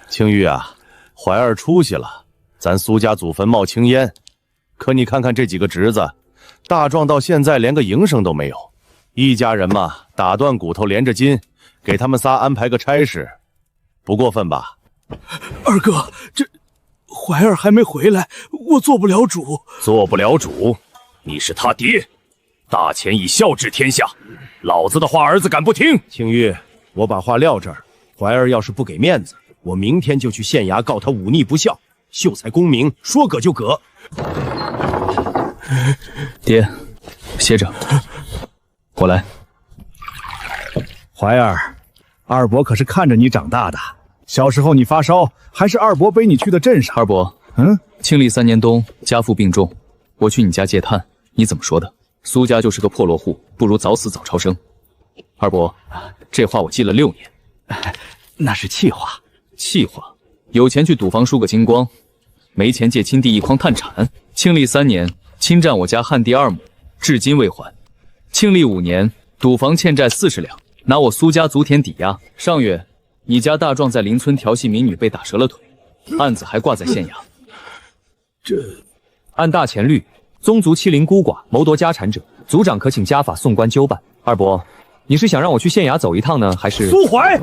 青玉啊，怀儿出息了，咱苏家祖坟冒青烟。可你看看这几个侄子，大壮到现在连个营生都没有。一家人嘛，打断骨头连着筋，给他们仨安排个差事，不过分吧？二哥，这怀儿还没回来，我做不了主。做不了主？你是他爹，大钱以孝治天下，老子的话儿子敢不听？青玉，我把话撂这儿，怀儿要是不给面子，我明天就去县衙告他忤逆不孝，秀才功名，说革就革。爹，歇着，我来。怀儿，二伯可是看着你长大的。小时候你发烧，还是二伯背你去的镇上。二伯，庆历3年冬，家父病重，我去你家借炭，你怎么说的？苏家就是个破落户，不如早死早超生。二伯，这话我记了6年。那是气话。气话？有钱去赌房输个精光，没钱借亲弟1筐炭产。庆历3年，侵占我家旱地2亩，至今未还。庆历5年，赌房欠债40两，拿我苏家族田抵押。上月，你家大壮在邻村调戏民女，被打折了腿，案子还挂在县衙。这按大钱律，宗族欺凌孤寡、谋夺家产者，族长可请家法送官纠办。二伯，你是想让我去县衙走一趟呢，还是？苏怀，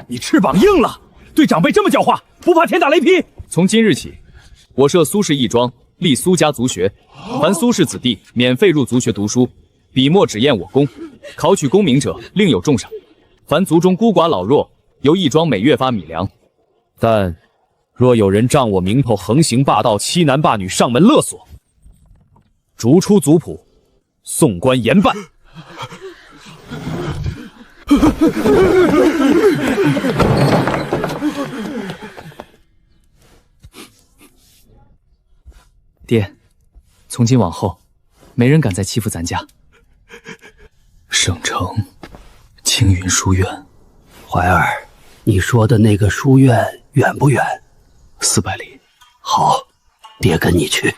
你翅膀硬了，对长辈这么叫话，不怕天打雷劈？从今日起，我设苏氏义庄，立苏家族学，凡苏氏子弟免费入族学读书，笔墨只验我功，考取功名者另有重赏。凡族中孤寡老弱，由义庄每月发米粮。但若有人仗我名头横行霸道、欺男霸女、上门勒索，逐出族谱，送官严办。爹，从今往后，没人敢再欺负咱家。省城青云书院。怀儿，你说的那个书院远不远？400里。好，爹跟你去。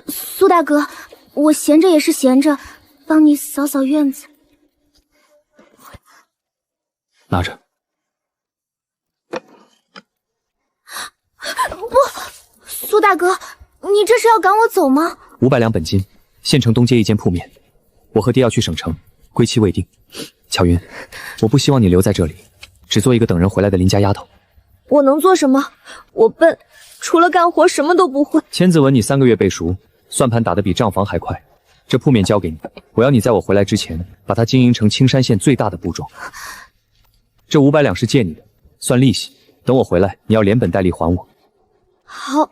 苏大哥，我闲着也是闲着，帮你扫扫院子。拿着。不，苏大哥，你这是要赶我走吗？500两本金，县城东街一间铺面。我和爹要去省城，归期未定。巧云，我不希望你留在这里，只做一个等人回来的邻家丫头。我能做什么？我笨，除了干活什么都不会。千字文你3个月背熟，算盘打得比账房还快。这铺面交给你，我要你在我回来之前，把它经营成青山县最大的部种。这500两是借你的，算利息。等我回来，你要连本带利还我。好，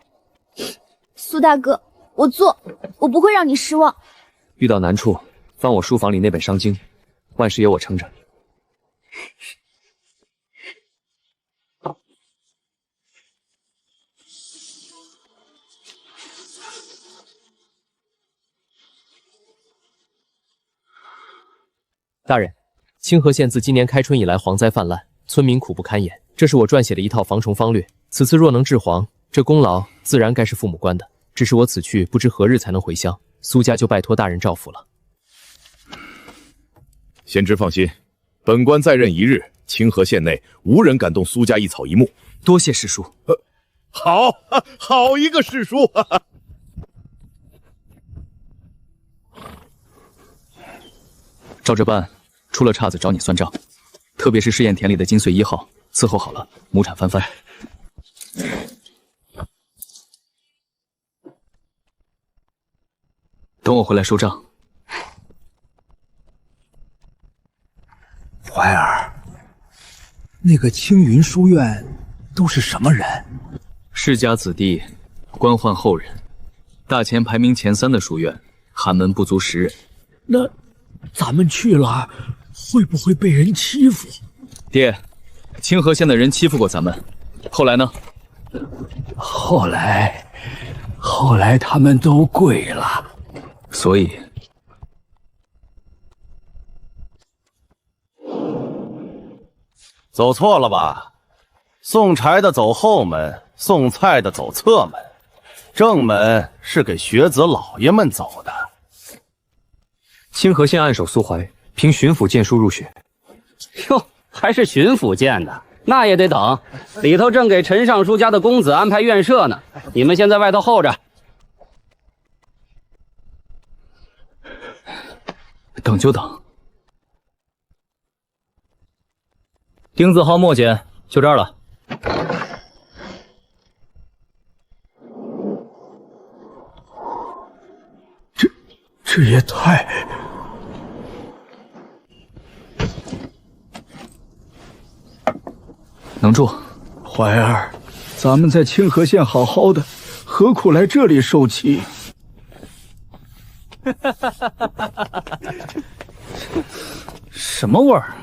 苏大哥，我做，我不会让你失望。遇到难处，翻我书房里那本《商经》，万事有我撑着。大人，清河县自今年开春以来蝗灾泛滥，村民苦不堪言。这是我撰写的一套防虫方略，此次若能治蝗，这功劳自然该是父母官的。只是我此去不知何日才能回乡，苏家就拜托大人照拂了。贤侄放心，本官在任1日，清河县内无人敢动苏家一草一木。多谢师叔。好，好一个师叔！照这办，出了岔子找你算账。特别是试验田里的金穗1号，伺候好了，亩产翻番。等我回来收账。怀儿，那个青云书院都是什么人？世家子弟，官宦后人，大钱排名前3的书院，寒门不足10人。那咱们去了，会不会被人欺负？爹，清河县的人欺负过咱们，后来呢？后来他们都跪了。所以走错了吧？送柴的走后门，送菜的走侧门，正门是给学子老爷们走的。清河县按守苏怀凭巡抚荐书入学。哟，还是巡抚荐的，那也得等。里头正给陈尚书家的公子安排院舍呢，你们先在外头候着。等就等。丁字号墨简就这儿了。这也太……能住。怀儿，咱们在清河县好好的，何苦来这里受气？什么味儿？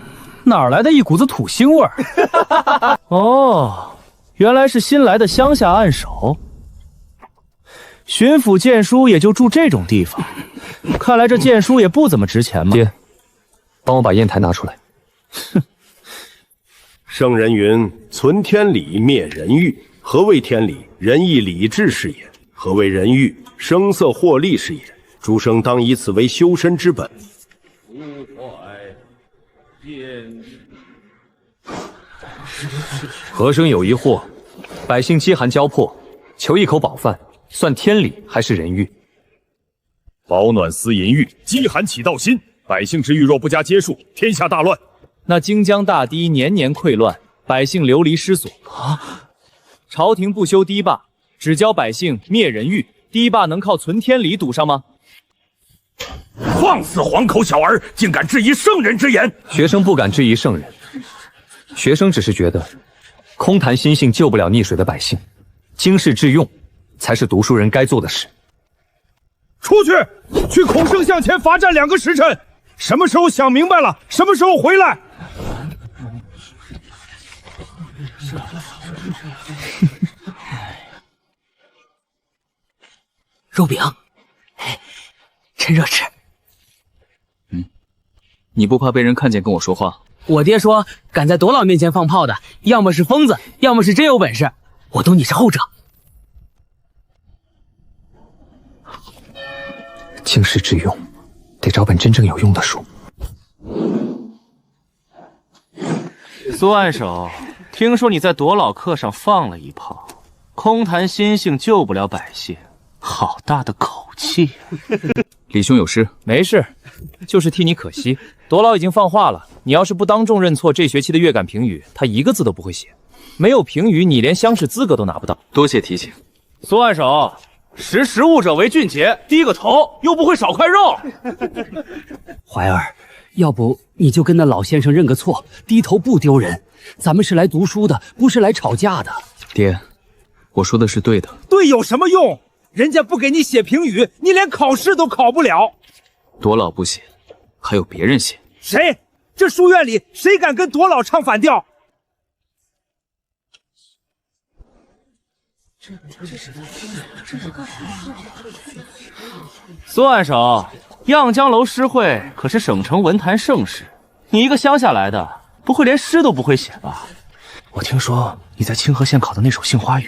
哪来的一股子土腥味儿？哦，原来是新来的乡下按守。巡抚荐书也就住这种地方，看来这荐书也不怎么值钱嘛。爹，帮我把砚台拿出来。哼。圣人云：“存天理，灭人欲。何谓天理？仁义礼智是也。何谓人欲？声色获利是也。诸生当以此为修身之本。”和珅有一惑，百姓饥寒交迫，求一口饱饭，算天理还是人欲？保暖思淫欲，饥寒起盗心。百姓之欲若不加接束，天下大乱。那荆江大堤年年溃乱，百姓流离失所啊！朝廷不修堤坝，只教百姓灭人欲，堤坝能靠存天理堵上吗？放肆黄口小儿，竟敢质疑圣人之言！学生不敢质疑圣人，学生只是觉得，空谈心性救不了溺水的百姓，经世致用，才是读书人该做的事。出去孔圣像前罚站2个时辰，什么时候想明白了，什么时候回来。肉饼，趁热吃。你不怕被人看见跟我说话？我爹说，敢在朵老面前放炮的，要么是疯子，要么是真有本事。我赌你是后者。经世致用，得找本真正有用的书。苏按守，听说你在朵老课上放了一炮，空谈心性救不了百姓，好大的口气！李兄有事？没事，就是替你可惜。朵老已经放话了，你要是不当众认错这学期的乐感评语，他一个字都不会写。没有评语，你连乡试资格都拿不到。多谢提醒。苏按守，识时务者为俊杰，低个头又不会少块肉。怀儿，要不你就跟那老先生认个错，低头不丢人。咱们是来读书的，不是来吵架的。爹，我说的是对的。对有什么用？人家不给你写评语，你连考试都考不了。朵老不写，还有别人写。谁？这书院里谁敢跟朵老唱反调？苏按守，漾江楼诗会可是省城文坛盛事，你一个乡下来的，不会连诗都不会写吧？我听说你在清河县考的那首《杏花雨》，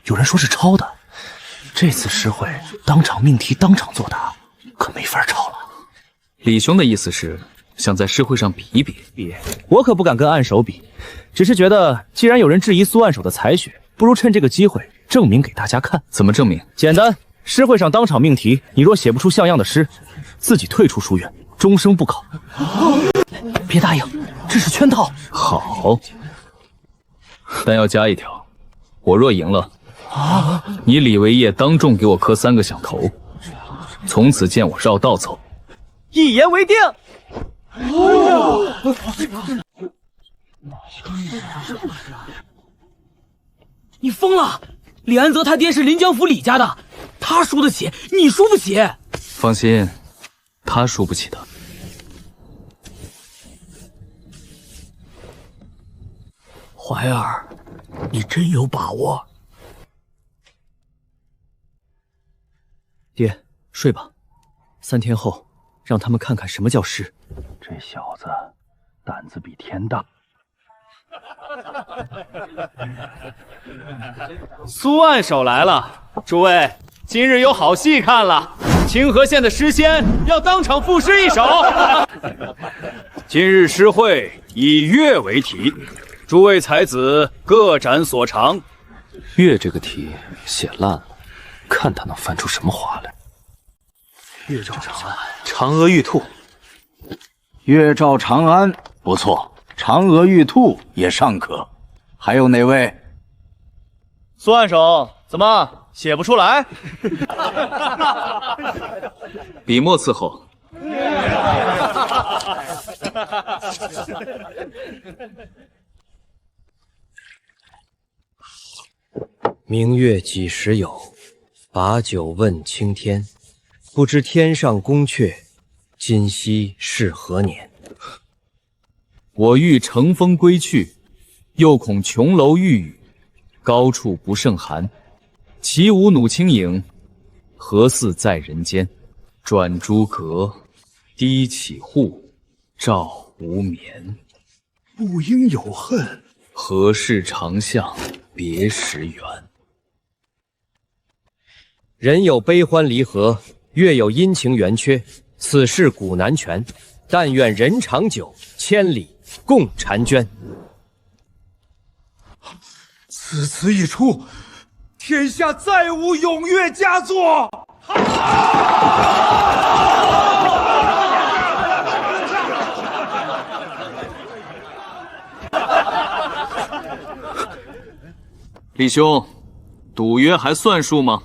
有人说是抄的。这次诗会当场命题，当场作答，可没法抄了。李兄的意思是想在诗会上比一比？我可不敢跟按守比，只是觉得既然有人质疑苏按守的才学，不如趁这个机会证明给大家看。怎么证明？简单，诗会上当场命题，你若写不出像样的诗，自己退出书院，终生不考。别答应，这是圈套。好，但要加一条，我若赢了，你李维业当众给我磕3个响头，从此见我绕道走。一言为定。你疯了！李安泽他爹是临江府李家的，他输得起，你输不起。放心，他输不起的。怀儿，你真有把握？爹，睡吧。3天后，让他们看看什么叫诗。这小子胆子比天大。苏按手来了，诸位，今日有好戏看了。清河县的诗仙要当场赋诗一首。今日诗会以乐为题，诸位才子各展所长。乐这个题写烂了，看他能翻出什么花来。月照长安，嫦娥玉兔。月照长安不错，嫦娥玉兔也尚可。还有哪位？苏按手，怎么写不出来？笔墨伺候。明月几时有？把酒问青天。不知天上宫阙，今夕是何年？我欲乘风归去，又恐琼楼玉宇，高处不胜寒。起舞弩轻影，何似在人间？转朱阁，低绮户，照无眠。不应有恨，何事长向别时圆？人有悲欢离合，月有阴晴圆缺，此事古难全。但愿人长久，千里共婵娟。此词一出，天下再无咏乐佳作。李兄，赌约还算数吗？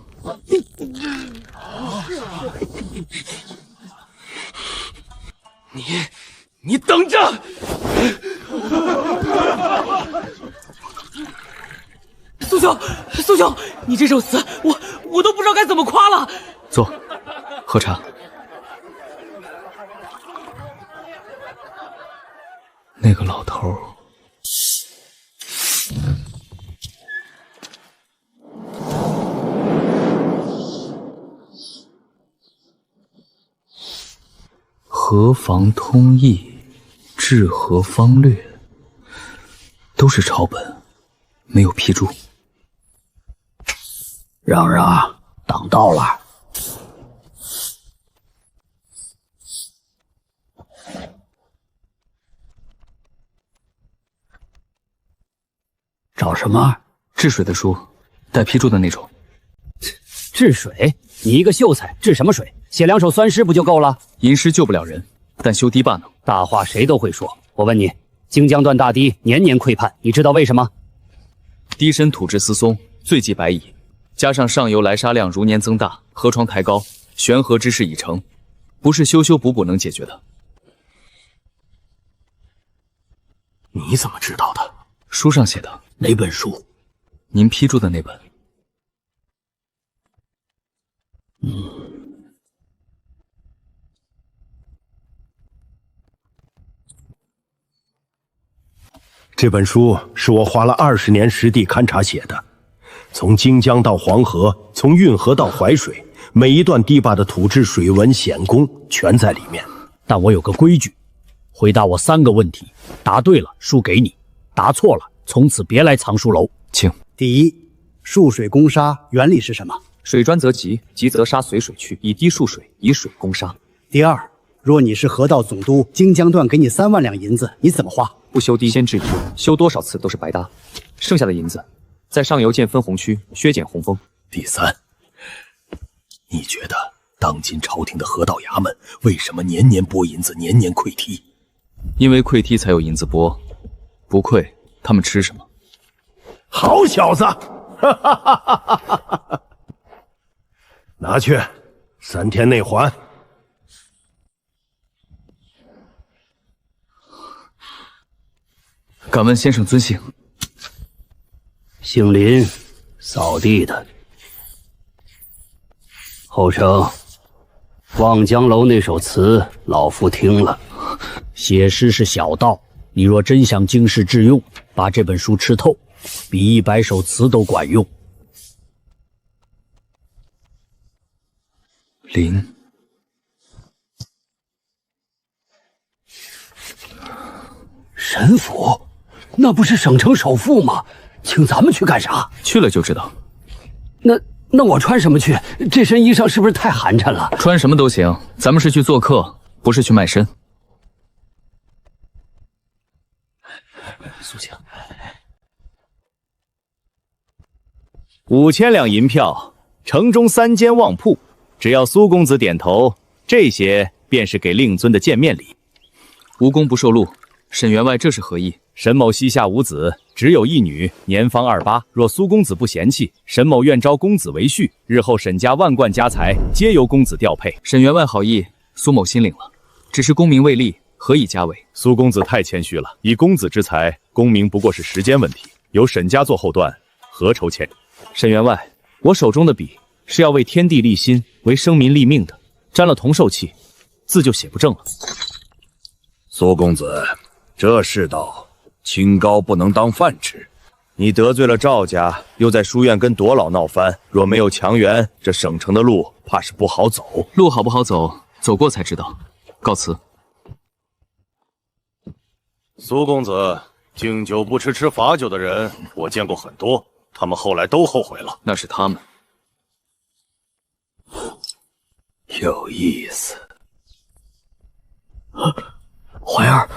你等着！苏兄，你这首词我都不知道该怎么夸了。坐，喝茶。那个老头儿，河防通义，治河方略，都是抄本，没有批注。让挡道了。找什么？治水的书，带批注的那种。治水？你一个秀才，治什么水？写2首酸诗不就够了？吟诗救不了人，但修堤坝能。大话谁都会说。我问你，荆江段大堤年年溃判，你知道为什么？堤深土质思松，最忌白蚁，加上上游来沙量如年增大，河床抬高，悬河之势已成，不是修补能解决的。你怎么知道的？书上写的。哪本书？您批注的那本。这本书是我花了20年实地勘察写的，从荆江到黄河，从运河到淮水，每一段堤坝的土质、水文、险工全在里面。但我有个规矩，回答我3个问题，答对了书给你，答错了从此别来藏书楼。请。第一，蓄水攻沙原理是什么？水专则急，急则沙随水去，以堤蓄水，以水攻沙。第二，若你是河道总督，荆江段给你3万两银子，你怎么花？不修堤先治堤，修多少次都是白搭，剩下的银子在上游建分洪区，削减洪峰。第三，你觉得当今朝廷的河道衙门为什么年年拨银子，年年溃堤？因为溃堤才有银子拨，不溃他们吃什么？好小子，拿去，3天内还。敢问先生尊姓？姓林，扫地的。后生，望江楼那首词，老夫听了。写诗是小道，你若真想经世致用，把这本书吃透，比100首词都管用。林，神府。那不是省城首富吗？请咱们去干啥？去了就知道。那我穿什么去？这身衣裳是不是太寒碜了？穿什么都行，咱们是去做客，不是去卖身。苏晴，5000两银票，城中3间旺铺，只要苏公子点头，这些便是给令尊的见面礼。无功不受禄，沈员外这是何意？沈某膝下无子，只有一女，年方28。若苏公子不嫌弃，沈某愿招公子为婿，日后沈家万贯家财皆由公子调配。沈员外好意，苏某心领了。只是功名未立，何以家为？苏公子太谦虚了，以公子之才，功名不过是时间问题。有沈家做后段，何愁牵扯？沈员外，我手中的笔是要为天地立心，为生民立命的，沾了同寿气，字就写不正了。苏公子，这世道，清高不能当饭吃。你得罪了赵家，又在书院跟朵老闹翻，若没有强援，这省城的路怕是不好走。路好不好走，走过才知道。告辞。苏公子，敬酒不吃吃罚酒的人，我见过很多，他们后来都后悔了。那是他们。有意思。怀儿，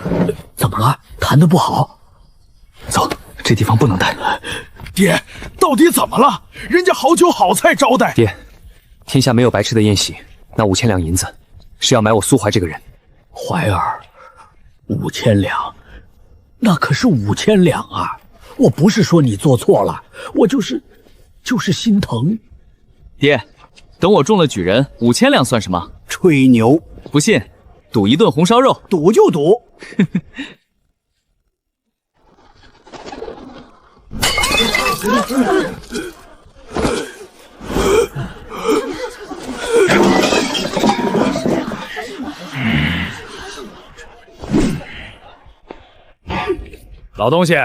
怎么了？谈得不好？走，这地方不能待。爹，到底怎么了？人家好酒好菜招待。爹，天下没有白吃的宴席，那5000两银子是要买我苏怀这个人。怀儿，5000两，那可是5000两啊！我不是说你做错了，我就是心疼。爹，等我中了举人，5000两算什么？吹牛！不信，赌一顿红烧肉。赌就赌。老东西，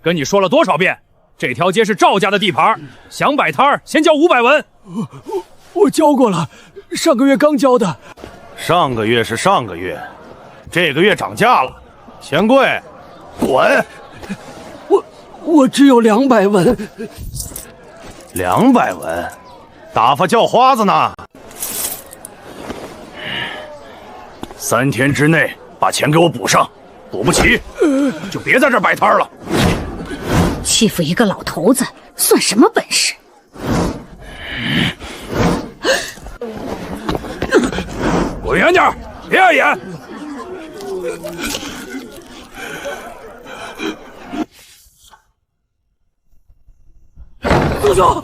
跟你说了多少遍，这条街是赵家的地盘，想摆摊儿先交500文。我交过了，上个月刚交的。上个月是上个月，这个月涨价了，钱柜，滚！我只有200文。200文，打发叫花子呢。3天之内把钱给我补上，补不齐就别在这儿摆摊了。欺负一个老头子算什么本事？滚远点，别碍眼！苏兄，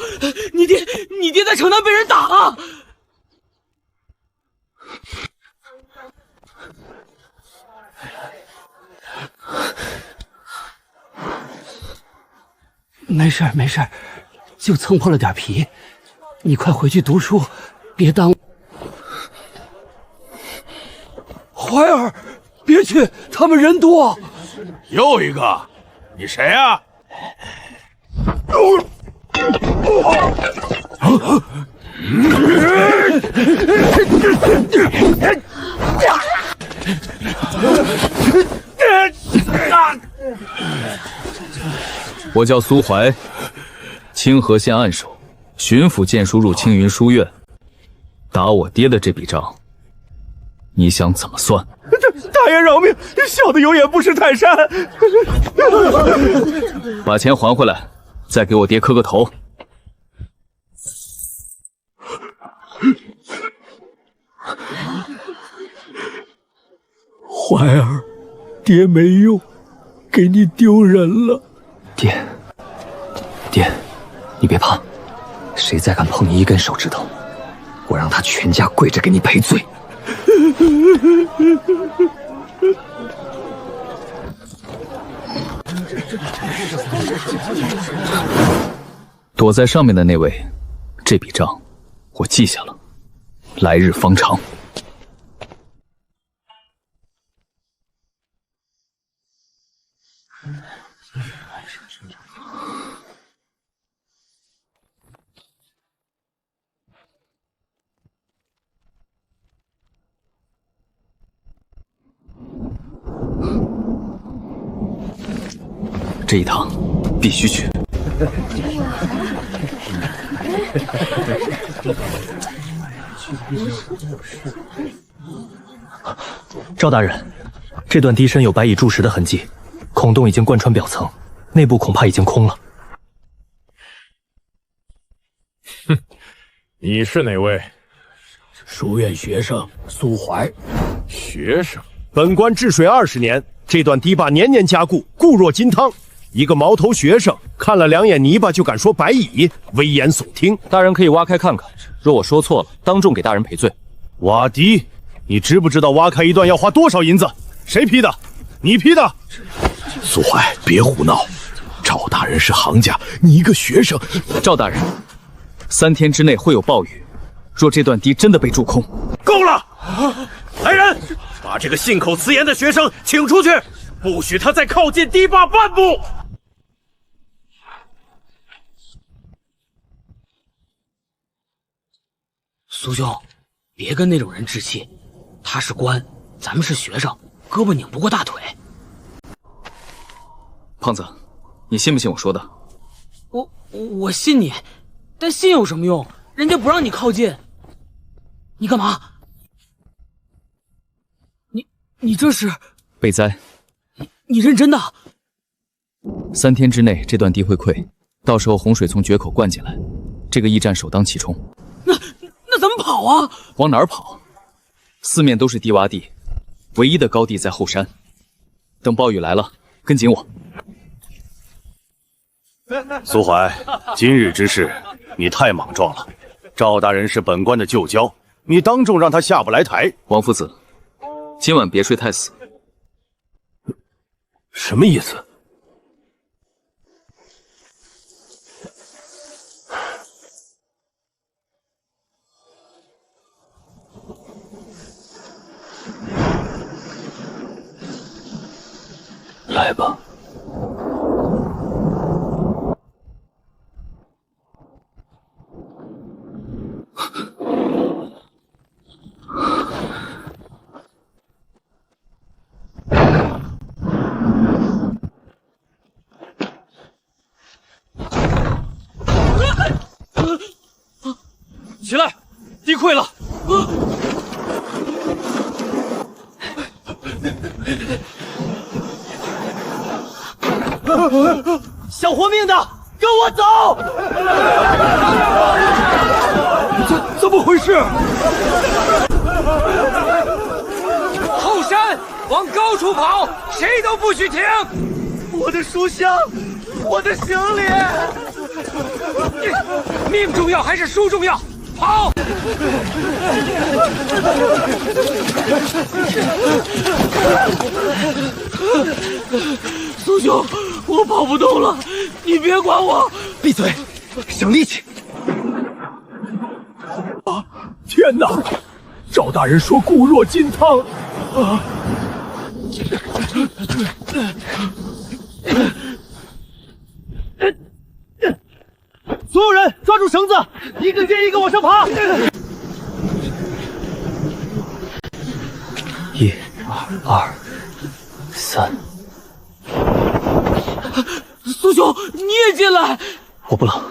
你爹在城南被人打了。没事没事，就蹭破了点皮。你快回去读书，别耽误。怀儿，别去，他们人多。又一个，你谁呀？我叫苏怀，清河县按守，巡抚荐书入青云书院，打我爹的这笔账，你想怎么算？大爷饶命！小的有眼不识泰山。把钱还回来，再给我爹磕个头。怀儿，爹没用，给你丢人了。爹，你别怕，谁再敢碰你一根手指头，我让他全家跪着给你赔罪。躲在上面的那位，这笔账我记下了，来日方长。这这一趟必须去。赵大人，这段堤身有白蚁筑石的痕迹，孔洞已经贯穿表层，内部恐怕已经空了。哼，你是哪位？书院学生苏怀。学生？本官治水20年，这段堤坝年年加固，固若金汤。一个毛头学生看了2眼泥巴就敢说白蚁，危言耸听。大人可以挖开看看，若我说错了，当众给大人赔罪。挖堤？你知不知道挖开一段要花多少银子？谁批的？你批的？苏怀，别胡闹！赵大人是行家，你一个学生。赵大人，3天之内会有暴雨，若这段堤真的被蛀空，够了！来人，把这个信口雌言的学生请出去，不许他再靠近堤坝半步。苏兄，别跟那种人置气，他是官，咱们是学生，胳膊拧不过大腿。胖子，你信不信我说的？我信你，但信有什么用？人家不让你靠近。你干嘛？你这是备灾。你认真的？3天之内这段堤会溃，到时候洪水从决口灌进来，这个驿站首当其冲。那怎么跑啊？往哪儿跑？四面都是低洼地，唯一的高地在后山。等暴雨来了，跟紧我。苏怀，今日之事你太莽撞了。赵大人是本官的旧交，你当众让他下不来台。王夫子，今晚别睡太死。什么意思？来吧。起来，堤溃了！想活命的，跟我走！怎么回事？后山，往高处跑，谁都不许停！我的书箱，我的行李，命重要还是书重要？跑！苏兄，我跑不动了，你别管我。闭嘴，省力气。啊！天哪！赵大人说固若金汤啊！所有人抓住绳子，一个接一个往上爬。1、2、3。苏兄，你也进来。我不冷。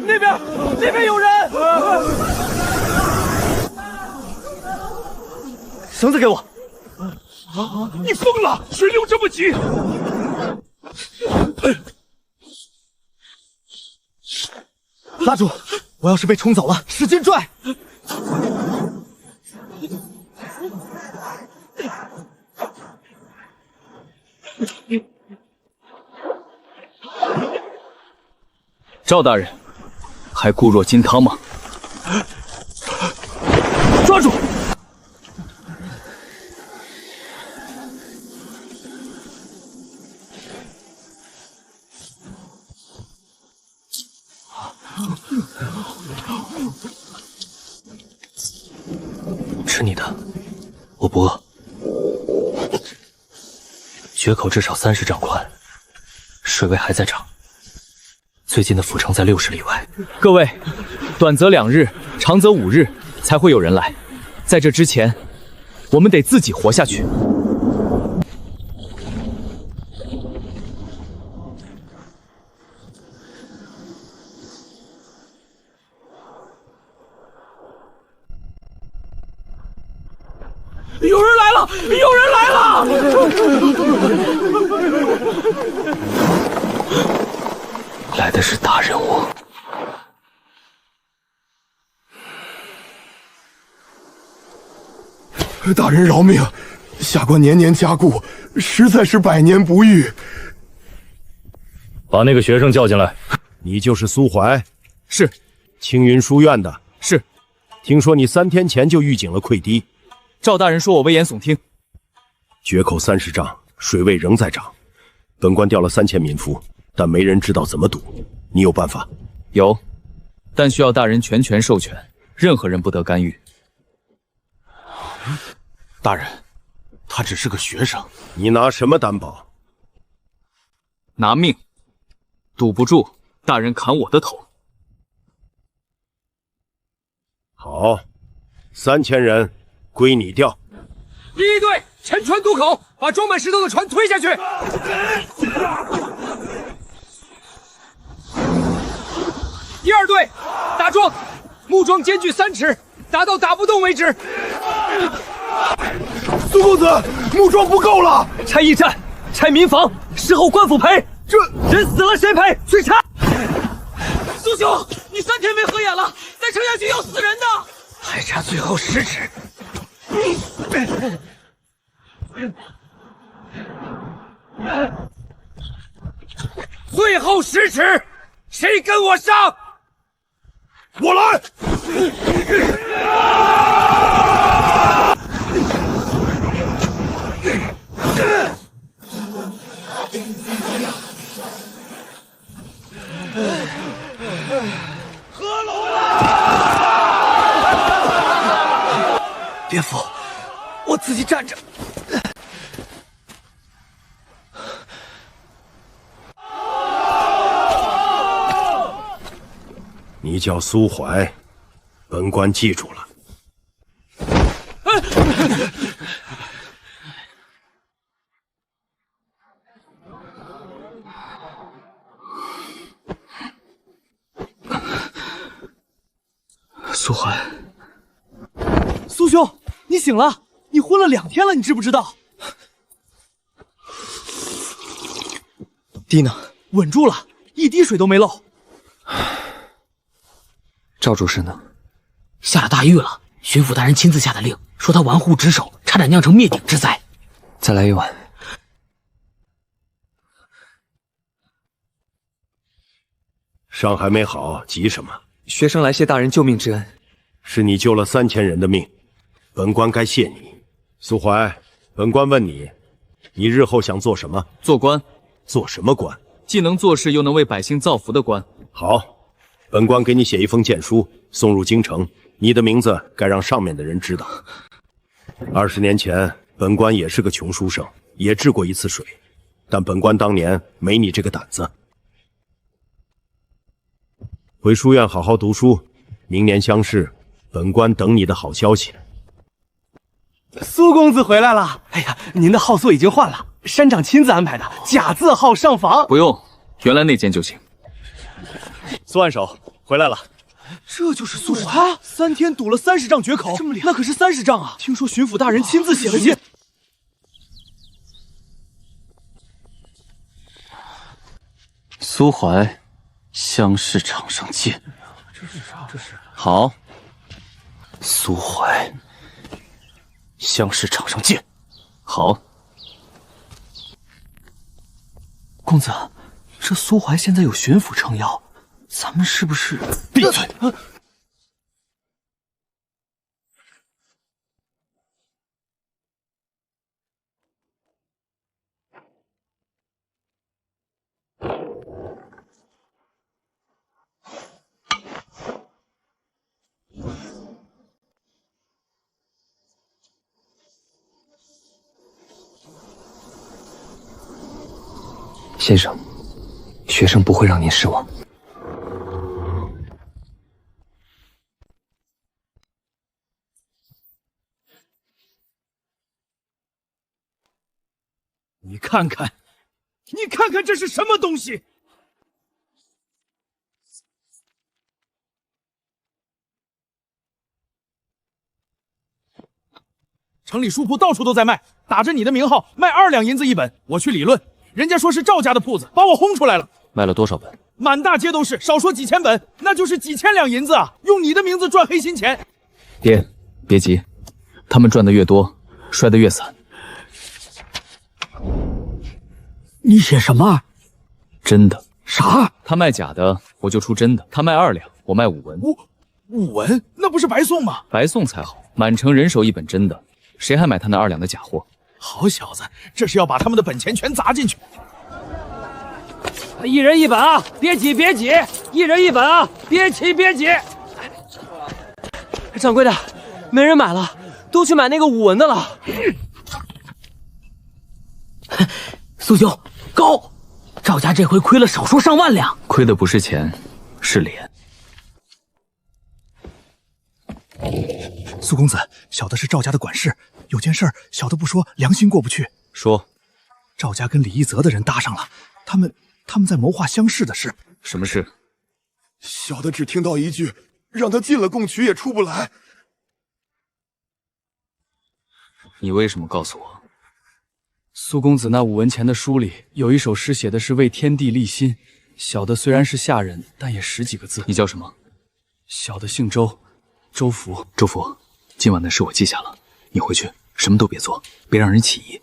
那边有人！绳子给我。你疯了！水流这么急。拉住！我要是被冲走了，使劲拽！赵大人，还固若金汤吗？抓住！吃你的，我不饿。决口至少30丈宽，水位还在涨。最近的府城在60里外。各位，短则2日，长则5日才会有人来。在这之前，我们得自己活下去。有人来了！有人来了！来的是大人物。大人饶命！下官年年加固，实在是百年不遇。把那个学生叫进来。你就是苏怀？是。青云书院的？是。听说你3天前就预警了溃堤。赵大人说我危言耸听。决口30丈，水位仍在涨。本官调了3000民夫，但没人知道怎么堵。你有办法？有，但需要大人全权授权，任何人不得干预。大人，他只是个学生，你拿什么担保？拿命。堵不住，大人砍我的头。好，3000人归你调。第一队前船渡口，把装满石头的船推下去。第二队打桩，木桩间距3尺，达到打不动为止。苏公子，木桩不够了，拆驿站，拆民房，事后官府赔。这人死了谁赔？去拆！苏兄，你3天没合眼了，再撑下去要死人的。还差最后10尺。最后10尺，谁跟我上？我来。合拢了！别扶，我自己站着。你叫苏怀，本官记住了。苏怀，苏兄，你醒了！你昏了2天了，你知不知道？地呢？稳住了，一滴水都没漏。赵主事呢？下了大狱了。巡抚大人亲自下的令，说他玩忽职守，差点酿成灭顶之灾。再来一碗。伤还没好，急什么？学生来谢大人救命之恩。是你救了3000人的命，本官该谢你。苏怀，本官问你，你日后想做什么？做官。做什么官？既能做事又能为百姓造福的官。好，本官给你写一封荐书，送入京城。你的名字该让上面的人知道。20年前，本官也是个穷书生，也治过一次水，但本官当年没你这个胆子。回书院好好读书，明年乡试，本官等你的好消息。苏公子回来了！哎呀，您的号座已经换了，山长亲自安排的，甲字号上房。不用，原来那间就行。苏按手回来了。这就是苏怀，3天堵了30丈决口，那可是30丈啊！听说巡抚大人亲自写了信。苏怀，乡试场上见。这是啥？这是好。苏怀，乡试场上见。好。公子，这苏怀现在有巡抚撑腰，咱们是不是？闭嘴！先生，学生不会让您失望。你看看，你看看这是什么东西？城里书铺到处都在卖，打着你的名号卖2两银子一本。我去理论，人家说是赵家的铺子，把我轰出来了。卖了多少本？满大街都是，少说几千本，那就是几千两银子啊！用你的名字赚黑心钱。爹，别急，他们赚的越多，摔得越惨。你写什么？真的。啥？他卖假的，我就出真的。他卖2两，我卖5文。5文？那不是白送吗？白送才好，满城人手一本真的，谁还买他那2两的假货？好小子，这是要把他们的本钱全砸进去。一人一本啊，别挤别挤，一人一本啊，别挤别挤。掌柜的，没人买了，都去买那个5文的了。苏兄，高！赵家这回亏了少说上万两，亏的不是钱，是脸。苏公子，小的是赵家的管事，有件事小的不说，良心过不去。说，赵家跟李一泽的人搭上了，他们在谋划乡试的事。什么事？小的只听到一句，让他进了贡曲也出不来。你为什么告诉我？苏公子那5文钱的书里有一首诗，写的是为天地立心。小的虽然是下人，但也10几个字。你叫什么？小的姓周，周福。周福，今晚的事我记下了，你回去什么都别做，别让人起疑。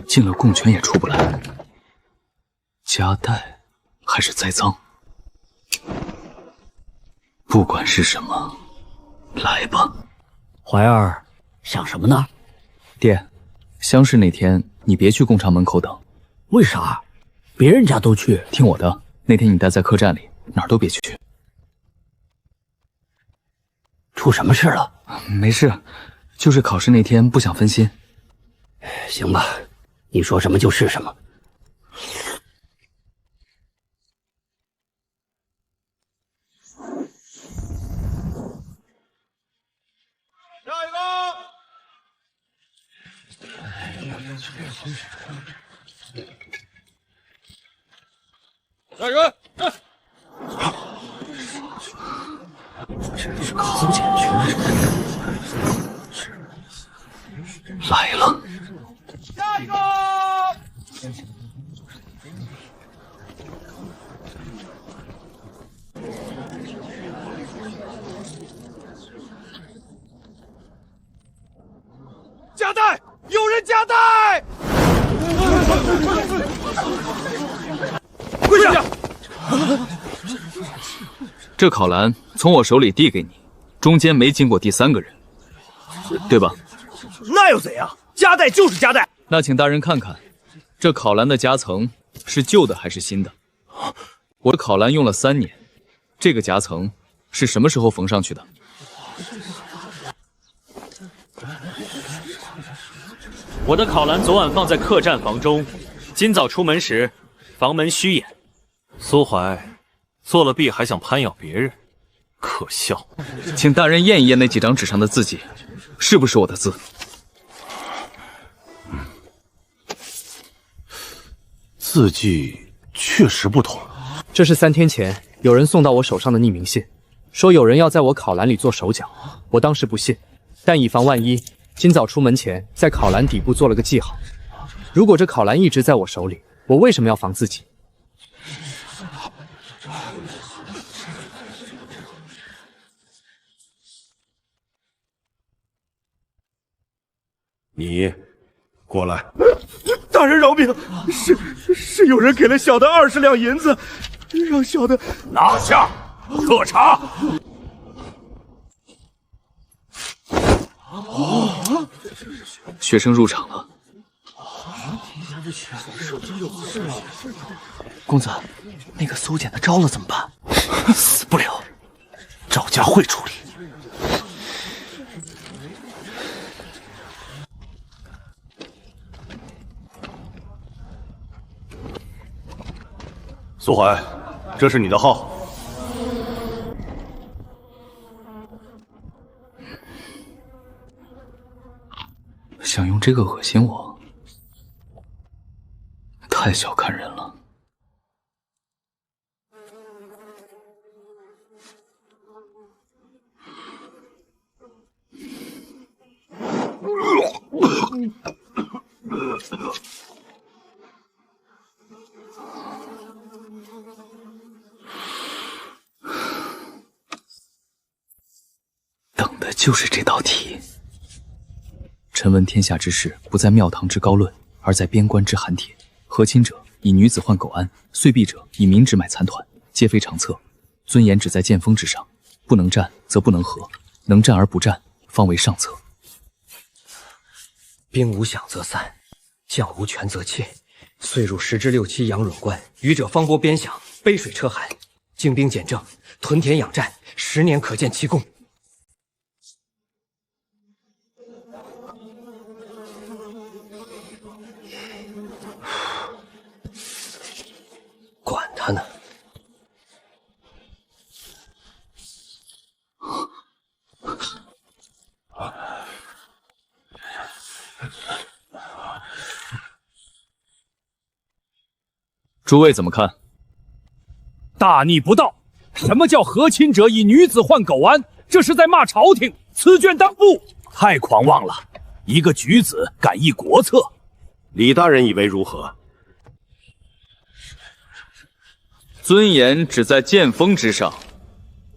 进了贡圈也出不来，夹带还是栽赃，不管是什么，来吧。怀儿，想什么呢？爹，乡试那天你别去贡场门口等。为啥？别人家都去。听我的，那天你待在客栈里，哪儿都别去。出什么事了？没事，就是考试那天不想分心。行吧，你说什么就是什么。来人！这是考检去来了。下一个。夹带！有人夹带！跪下！这考篮从我手里递给你，中间没经过第3个人，对吧？那又怎样？夹带就是夹带。那请大人看看，这考篮的夹层是旧的还是新的？我的考篮用了3年，这个夹层是什么时候缝上去的？我的考篮昨晚放在客栈房中，今早出门时，房门虚掩。苏怀，做了弊还想攀咬别人，可笑！请大人验一验那几张纸上的字迹，是不是我的字？字迹确实不同。这是3天前有人送到我手上的匿名信，说有人要在我考篮里做手脚。我当时不信，但以防万一，今早出门前在考篮底部做了个记号。如果这考篮一直在我手里，我为什么要防自己？你过来。大人饶命！是有人给了小的20两银子，让小的拿下，喝茶。学生入场了。公子，那个苏简的招了怎么办？死不了，赵家会处理。苏怀，这是你的号。想用这个恶心我，太小看人了。等的就是这道题。臣闻天下之事，不在庙堂之高论，而在边关之寒铁。和亲者以女子换苟安，遂避者以民脂买残团，皆非常策。尊严只在剑锋之上，不能战则不能和，能战而不战，方为上策。兵无饷则散，将无权则弃。岁入10至6期阳润关，愚者方伯边饷，杯水车寒，精兵简政，屯田养战，10年可见其功。管他呢！诸位怎么看？大逆不道！什么叫和亲者以女子换苟安？这是在骂朝廷！此卷当不！太狂妄了！一个举子敢议国策，李大人以为如何？尊严只在剑锋之上，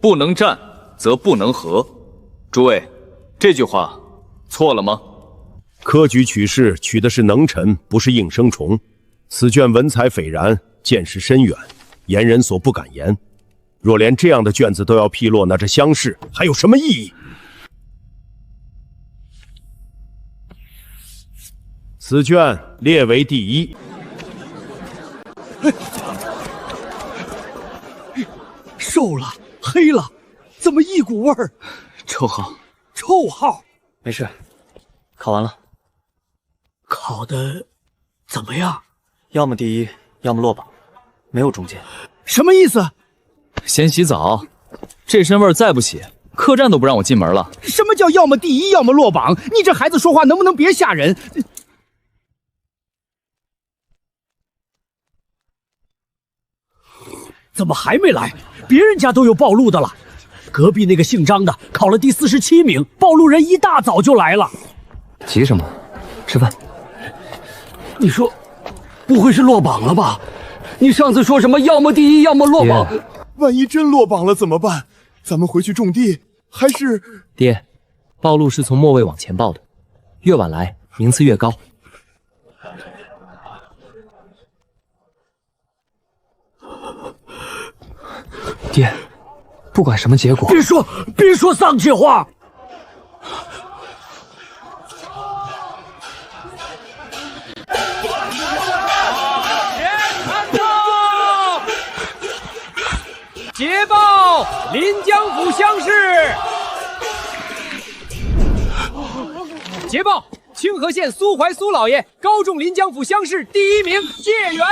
不能战则不能和。诸位，这句话错了吗？科举取士取的是能臣，不是应声虫。此卷文采斐然，见识深远，言人所不敢言。若连这样的卷子都要纰落，那这乡试还有什么意义？此卷列为第一。瘦了，黑了，怎么一股味儿？臭号，臭号。没事，考完了。考的怎么样？要么第一，要么落榜，没有中间。什么意思？先洗澡，这身味儿再不洗，客栈都不让我进门了。什么叫要么第一，要么落榜？你这孩子说话能不能别吓人？怎么还没来？别人家都有报路的了。隔壁那个姓张的考了第47名，报路人一大早就来了。急什么？吃饭。你说，不会是落榜了吧？你上次说什么要么第一，要么落榜？万一真落榜了怎么办？咱们回去种地还是……爹，报路是从末位往前报的，越晚来名次越高。爹，不管什么结果，别说丧气话。捷报！临江府乡试。捷报！清河县苏怀苏老爷高中临江府乡试第1名，解元。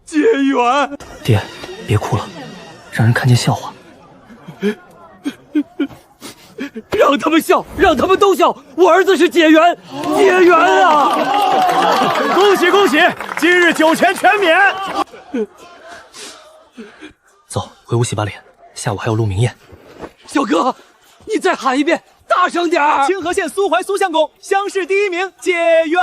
解元。爹，别哭了，让人看见笑话。让他们笑，让他们都笑！我儿子是解元，解元啊！恭喜恭喜，今日酒钱全免。走，回屋洗把脸，下午还有鹿鸣宴。小哥，你再喊一遍，大声点儿！清河县苏怀苏相公乡试第1名，解元。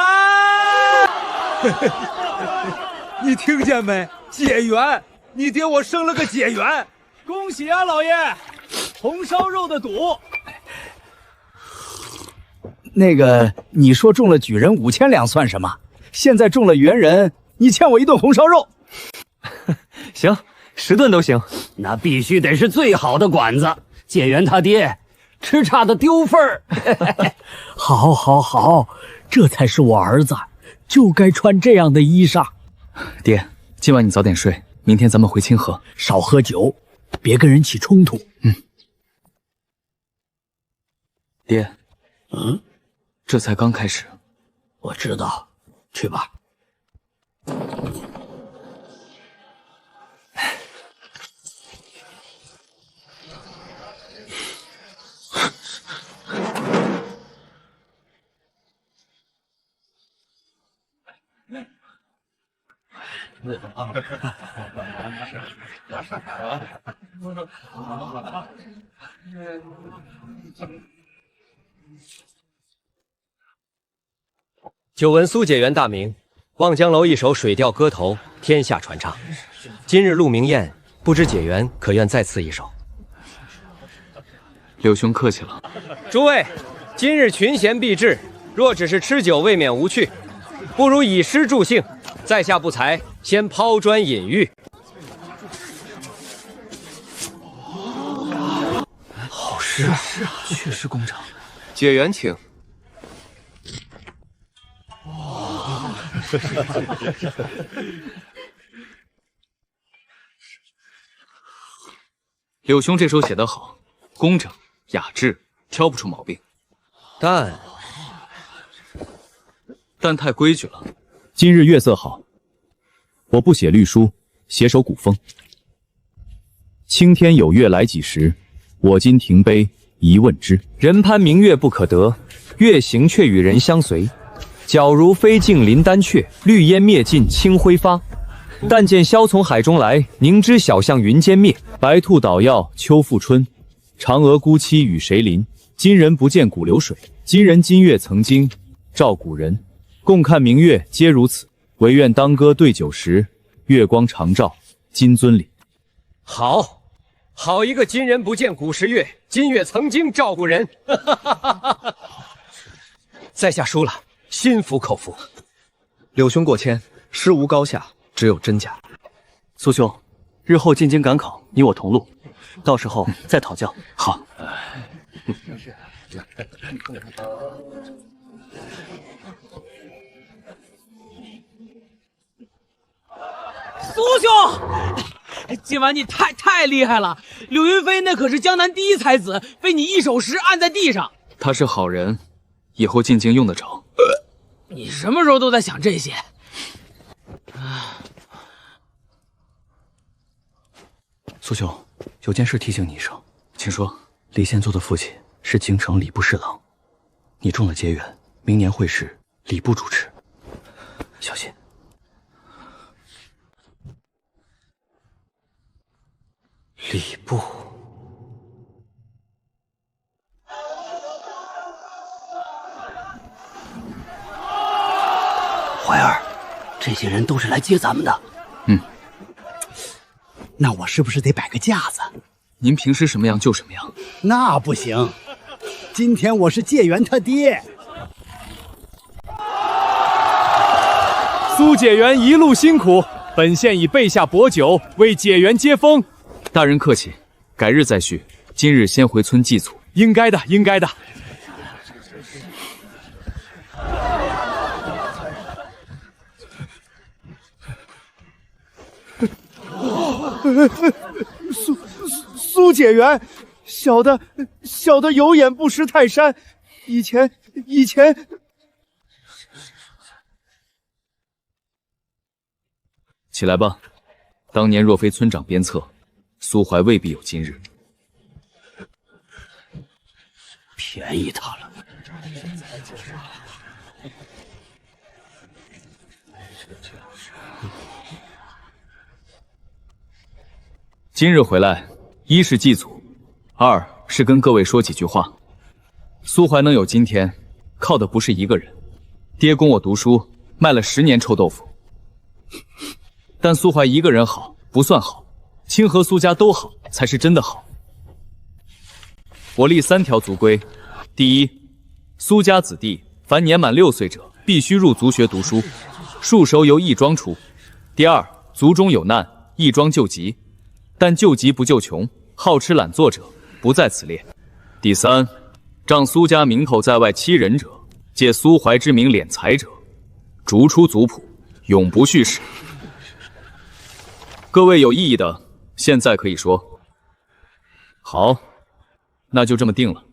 你听见没？解元，你爹我生了个解元，恭喜啊，老爷！红烧肉的赌。那个，你说中了举人5000两算什么？现在中了猿人，你欠我1顿红烧肉。行，10顿都行。那必须得是最好的馆子。解元他爹吃差的丢份儿。好，好，好，这才是我儿子，就该穿这样的衣裳。爹，今晚你早点睡，明天咱们回清河。少喝酒，别跟人起冲突。爹，这才刚开始。我知道，去吧。久闻苏解元大名，望江楼一首《水调歌头》天下传唱。今日鹿鸣宴，不知解元可愿再赐一首？柳兄客气了。诸位，今日群贤毕至，若只是吃酒，未免无趣，不如以诗助兴。在下不才，先抛砖引玉。好诗啊，确实工整。解元请。柳兄这首写得好，工整雅致，挑不出毛病。但太规矩了。今日月色好，我不写律书，写首古风。青天有月来几时？我今停杯一问之。人攀明月不可得，月行却与人相随。皎如飞镜临丹阙，绿烟灭尽清辉发。但见萧从海中来，凝脂小象云间灭。白兔捣药秋复春，嫦娥孤栖与谁邻？今人不见古流水，今人今月曾经照古人。共看明月皆如此，唯愿当歌对酒时，月光长照金樽里。好一个今人不见古时月，今月曾经照古人。在下输了，心服口服。柳兄过谦，诗无高下，只有真假。苏兄，日后进京赶考，你我同路，到时候再讨教。好。苏兄，今晚你太厉害了！柳云飞那可是江南第一才子，被你一首诗按在地上。他是好人，以后进京用得着。你什么时候都在想这些？苏兄，有件事提醒你一声，请说。李宪作的父亲是京城礼部侍郎，你中了结缘，明年会试礼部主持，小心。礼部。怀儿，这些人都是来接咱们的。那我是不是得摆个架子？您平时什么样就什么样。那不行，今天我是解元他爹。苏解元一路辛苦，本县已备下薄酒为解元接风。大人客气，改日再叙。今日先回村祭祖。应该的，应该的。苏解元，小的有眼不识泰山，以前。起来吧，当年若非村长鞭策，苏怀未必有今日。便宜他了。今日回来，一是祭祖，二是跟各位说几句话。苏怀能有今天，靠的不是一个人。爹供我读书，卖了10年臭豆腐。但苏怀一个人好不算好，清河苏家都好才是真的好。我立3条族规：第一，苏家子弟凡年满6岁者，必须入族学读书，戍守由义庄出。第二，族中有难，义庄救急，但救急不救穷，好吃懒做者不在此列。第三，仗苏家名头在外欺人者，借苏怀之名敛财者，逐出族谱，永不续史。各位有异议的，现在可以说。好，那就这么定了。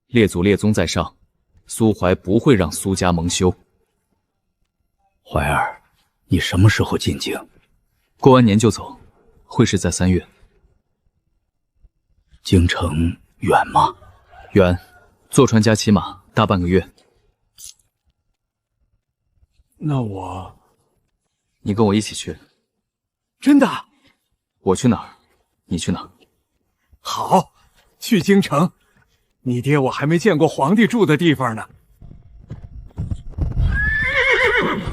列祖列宗在上，苏怀不会让苏家蒙羞。怀儿，你什么时候进京？过完年就走，会是在3月。京城远吗？远，坐船加骑马大半个月。那我……你跟我一起去。真的？我去哪儿，你去哪儿？好，去京城。你爹我还没见过皇帝住的地方呢。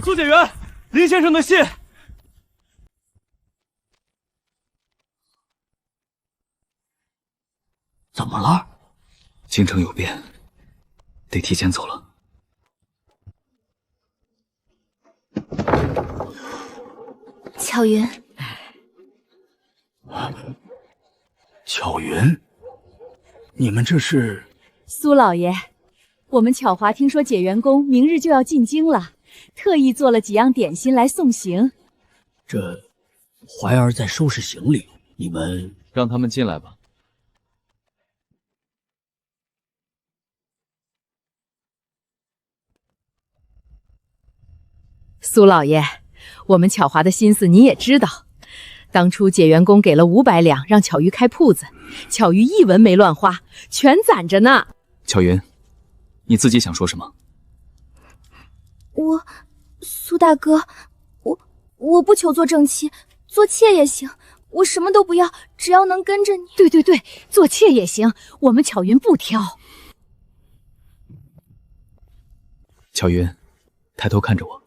苏解元，林先生的信。怎么了？京城有变，得提前走了。巧云，巧云，你们这是？苏老爷，我们巧华听说解元公明日就要进京了，特意做了几样点心来送行。这怀儿在收拾行李，你们让他们进来吧。苏老爷，我们巧华的心思你也知道。当初解元公给了500两让巧鱼开铺子，巧鱼一文没乱花，全攒着呢。巧云，你自己想说什么？苏大哥，我不求做正妻，做妾也行，我什么都不要，只要能跟着你。对，做妾也行，我们巧云不挑。巧云，抬头看着我。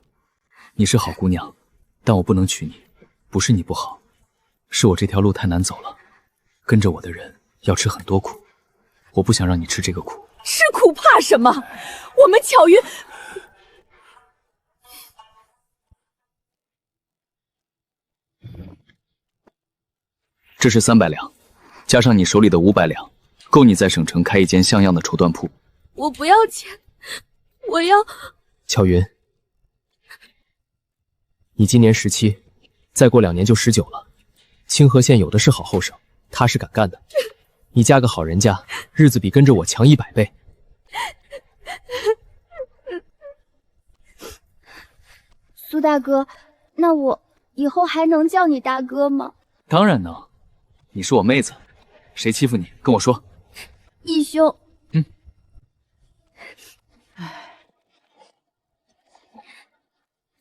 你是好姑娘，但我不能娶你，不是你不好，是我这条路太难走了。跟着我的人要吃很多苦，我不想让你吃这个苦。吃苦怕什么？我们巧云……这是300两，加上你手里的500两，够你在省城开一间像样的绸缎铺。我不要钱，我要……巧云，你今年17，再过2年就19了。清河县有的是好后生，踏实敢干的。你嫁个好人家，日子比跟着我强100倍。苏大哥，那我以后还能叫你大哥吗？当然能，你是我妹子，谁欺负你跟我说。义兄。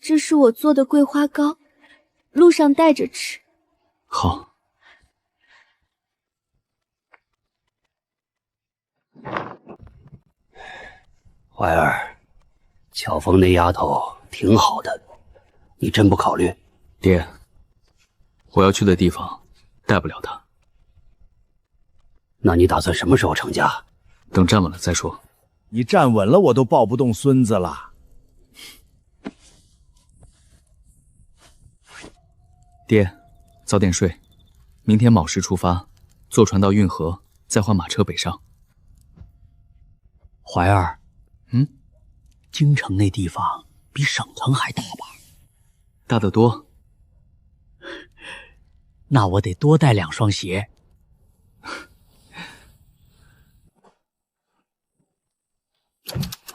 这是我做的桂花糕，路上带着吃。好。怀儿，巧凤那丫头挺好的，你真不考虑？爹，我要去的地方带不了她。那你打算什么时候成家？等站稳了再说。你站稳了，我都抱不动孙子了。爹，早点睡，明天卯时出发，坐船到运河，再换马车北上。怀儿，京城那地方比省城还大吧？大得多。那我得多带2双鞋。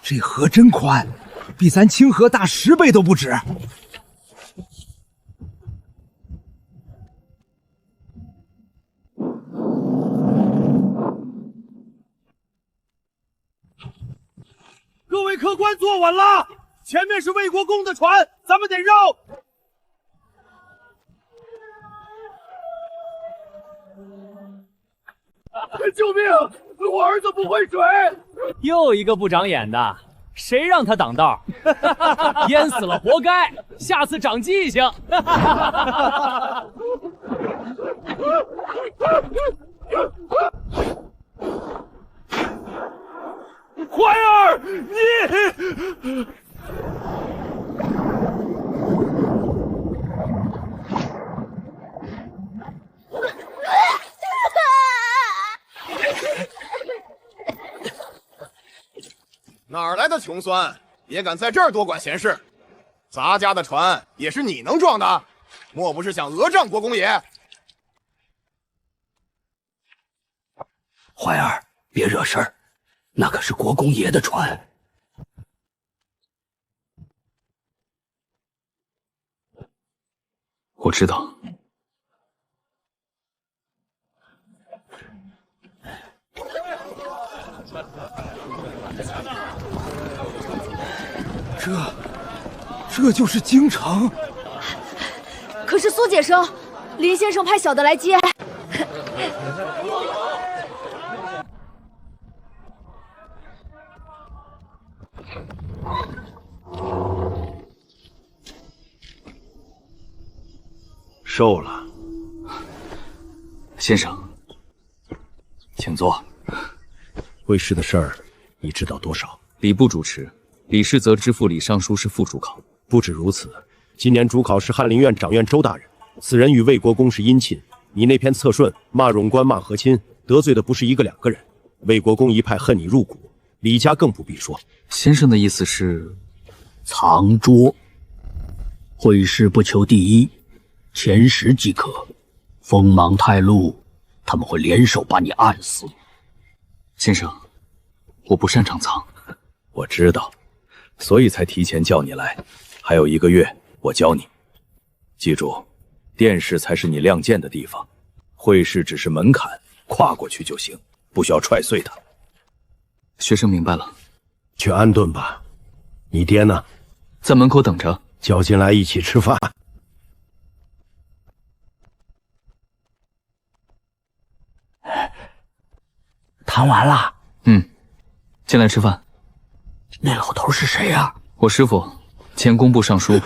这河真宽，比咱清河大10倍都不止。各位客官坐稳了，前面是魏国公的船，咱们得绕。救命！我儿子不会水。又一个不长眼的，谁让他挡道？淹死了活该，下次长记性。怀儿，你哪儿来的穷酸，也敢在这儿多管闲事？咱家的船也是你能撞的？莫不是想讹诈国公爷？怀儿，别惹事儿，那可是国公爷的船。我知道。这就是京城。可是苏姐生，林先生派小的来接。瘦了，先生，请坐。会试的事儿，你知道多少？礼部主持，李世则知府李尚书是副主考。不止如此，今年主考是翰林院长院周大人，此人与魏国公是姻亲。你那篇策顺骂冗官骂和亲，得罪的不是一个两个人。魏国公一派恨你入骨，李家更不必说。先生的意思是，藏拙，会试不求第一，前10即可。锋芒太露，他们会联手把你按死。先生，我不擅长藏。我知道，所以才提前叫你来。还有1个月，我教你。记住，殿试才是你亮剑的地方，会试只是门槛，跨过去就行，不需要踹碎它。学生明白了。去安顿吧。你爹呢？在门口等着。叫进来一起吃饭。谈完了。进来吃饭。那老头是谁呀？我师父，前工部尚书。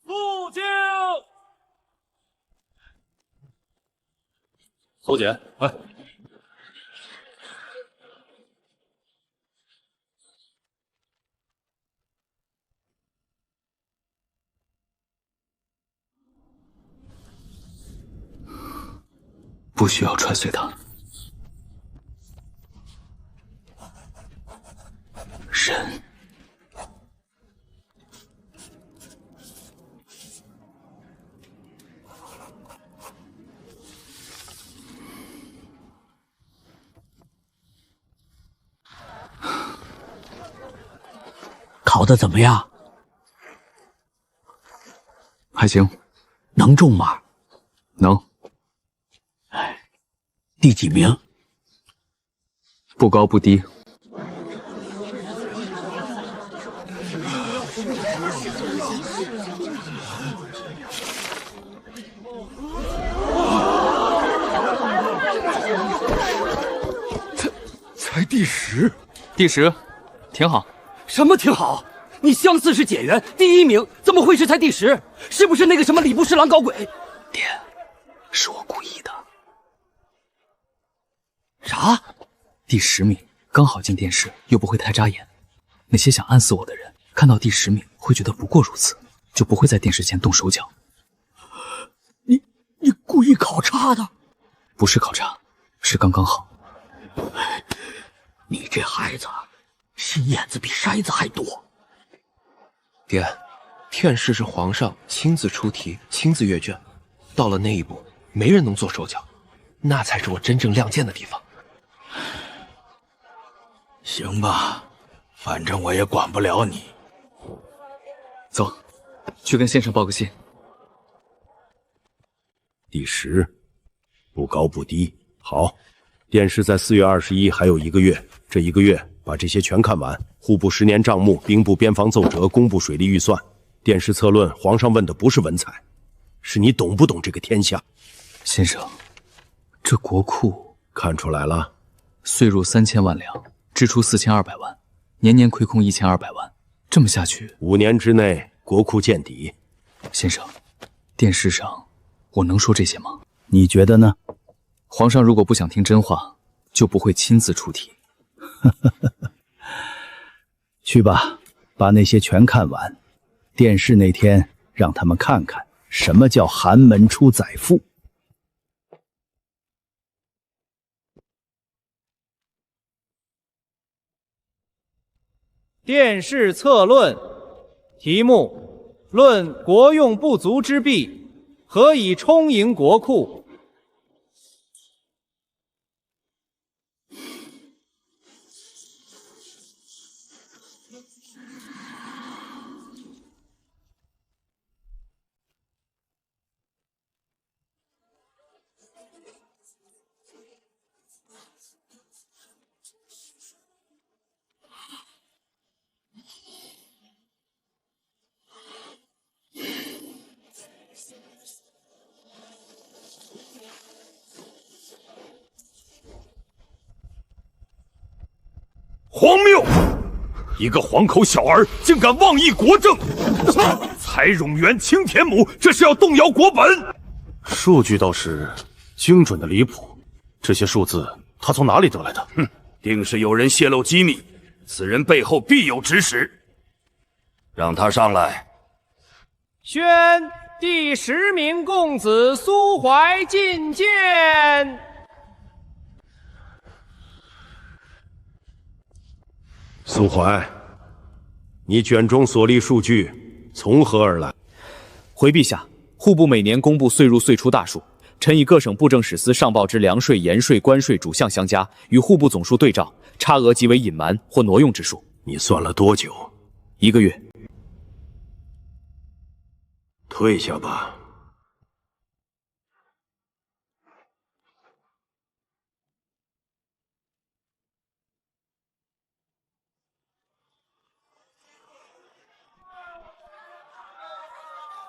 副将，侯姐，来。不需要踹碎它。人，考得怎么样？还行。能中吗？能。第几名？不高不低。才第10。第10，挺好。什么挺好？你相似是解元第1名，怎么会是才第10？是不是那个什么礼部侍郎搞鬼？爹，是我故意的。啥？第10名刚好进殿试，又不会太扎眼。那些想暗死我的人，看到第10名会觉得不过如此，就不会在殿试前动手脚。你故意考差的？不是考差，是刚刚好。你这孩子，心眼子比筛子还多。爹，殿试是皇上亲自出题、亲自阅卷，到了那一步，没人能做手脚，那才是我真正亮剑的地方。行吧，反正我也管不了你。走，去跟先生报个信。第10，不高不低。好，殿试在4月21，还有1个月。这1个月把这些全看完。户部10年账目、兵部边防奏折、工部水利预算。殿试策论，皇上问的不是文采，是你懂不懂这个天下。先生，这国库看出来了，岁入3000万两，支出4200万，年年亏空1200万，这么下去，5年之内国库见底。先生，殿试上我能说这些吗？你觉得呢？皇上如果不想听真话，就不会亲自出题。去吧，把那些全看完。殿试那天，让他们看看什么叫寒门出宰父。殿试策论，题目：论国用不足之弊，何以充盈国库？一个黄口小儿竟敢妄议国政，采冗员轻田亩，这是要动摇国本。数据倒是精准的离谱，这些数字他从哪里得来的？哼，定是有人泄露机密，此人背后必有指使。让他上来。宣第10名公子苏怀觐见。苏怀，你卷中所立数据从何而来？回陛下，户部每年公布岁入岁出大数，臣以各省布政使司上报之粮税、盐税、关税主项相加，与户部总数对照，差额即为隐瞒或挪用之数。你算了多久？1个月。退下吧。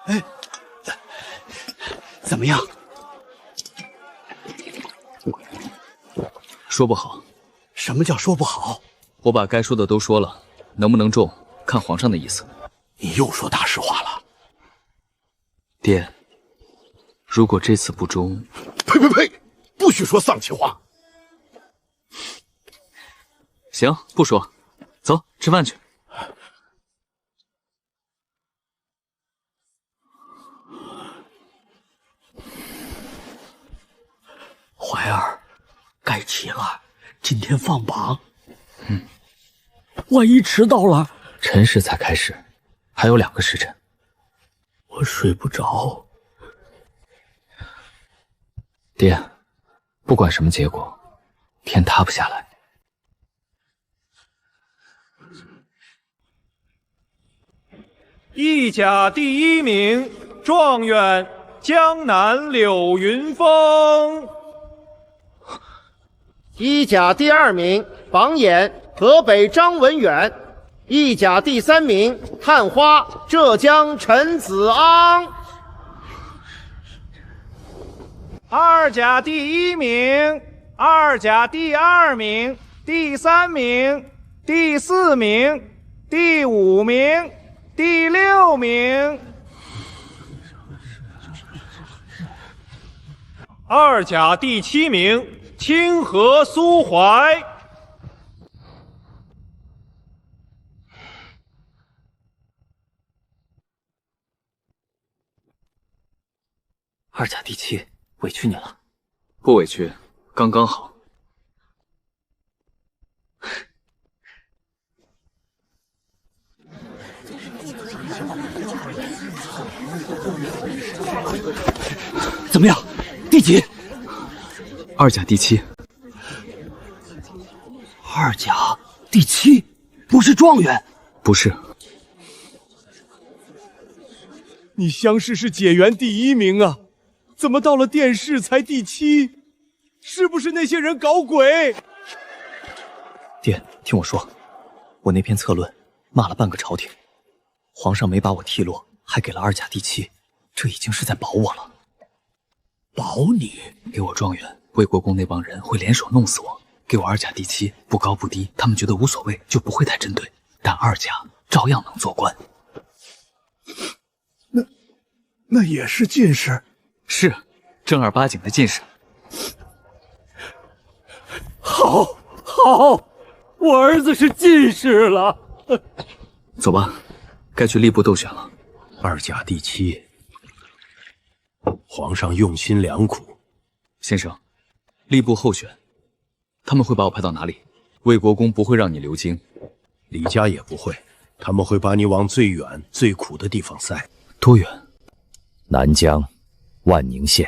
哎，怎么样？说不好。什么叫说不好？我把该说的都说了，能不能中，看皇上的意思。你又说大实话了。爹，如果这次不中，呸呸呸！不许说丧气话。行，不说，走，吃饭去。怀儿，该起了，今天放榜。万一迟到了，辰时才开始，还有2个时辰。我睡不着。爹，不管什么结果，天塌不下来。意甲第1名状元江南柳云峰。意甲第2名榜眼河北张文远。意甲第3名探花浙江陈子昂。2甲第1名、2甲第2名、第3名、第4名、第5名、第6名。2甲第7名清河苏怀。2甲第7，委屈你了。不委屈，刚刚好。怎么样？第几？2甲第7。2甲第7，不是状元？不是。你乡试是解元第1名啊，怎么到了殿试才第7？是不是那些人搞鬼？爹，听我说，我那篇策论骂了半个朝廷，皇上没把我剔落，还给了2甲第7，这已经是在保我了。保你？给我状元，魏国公那帮人会联手弄死我；给我2甲第7，不高不低，他们觉得无所谓，就不会太针对。但2甲照样能做官。那也是进士？是，正儿八经的进士。好，我儿子是进士了。走吧，该去吏部斗选了。 2甲第7，皇上用心良苦。先生，吏部候选，他们会把我派到哪里？魏国公不会让你留京，李家也不会，他们会把你往最远、最苦的地方塞。多远？南疆万宁县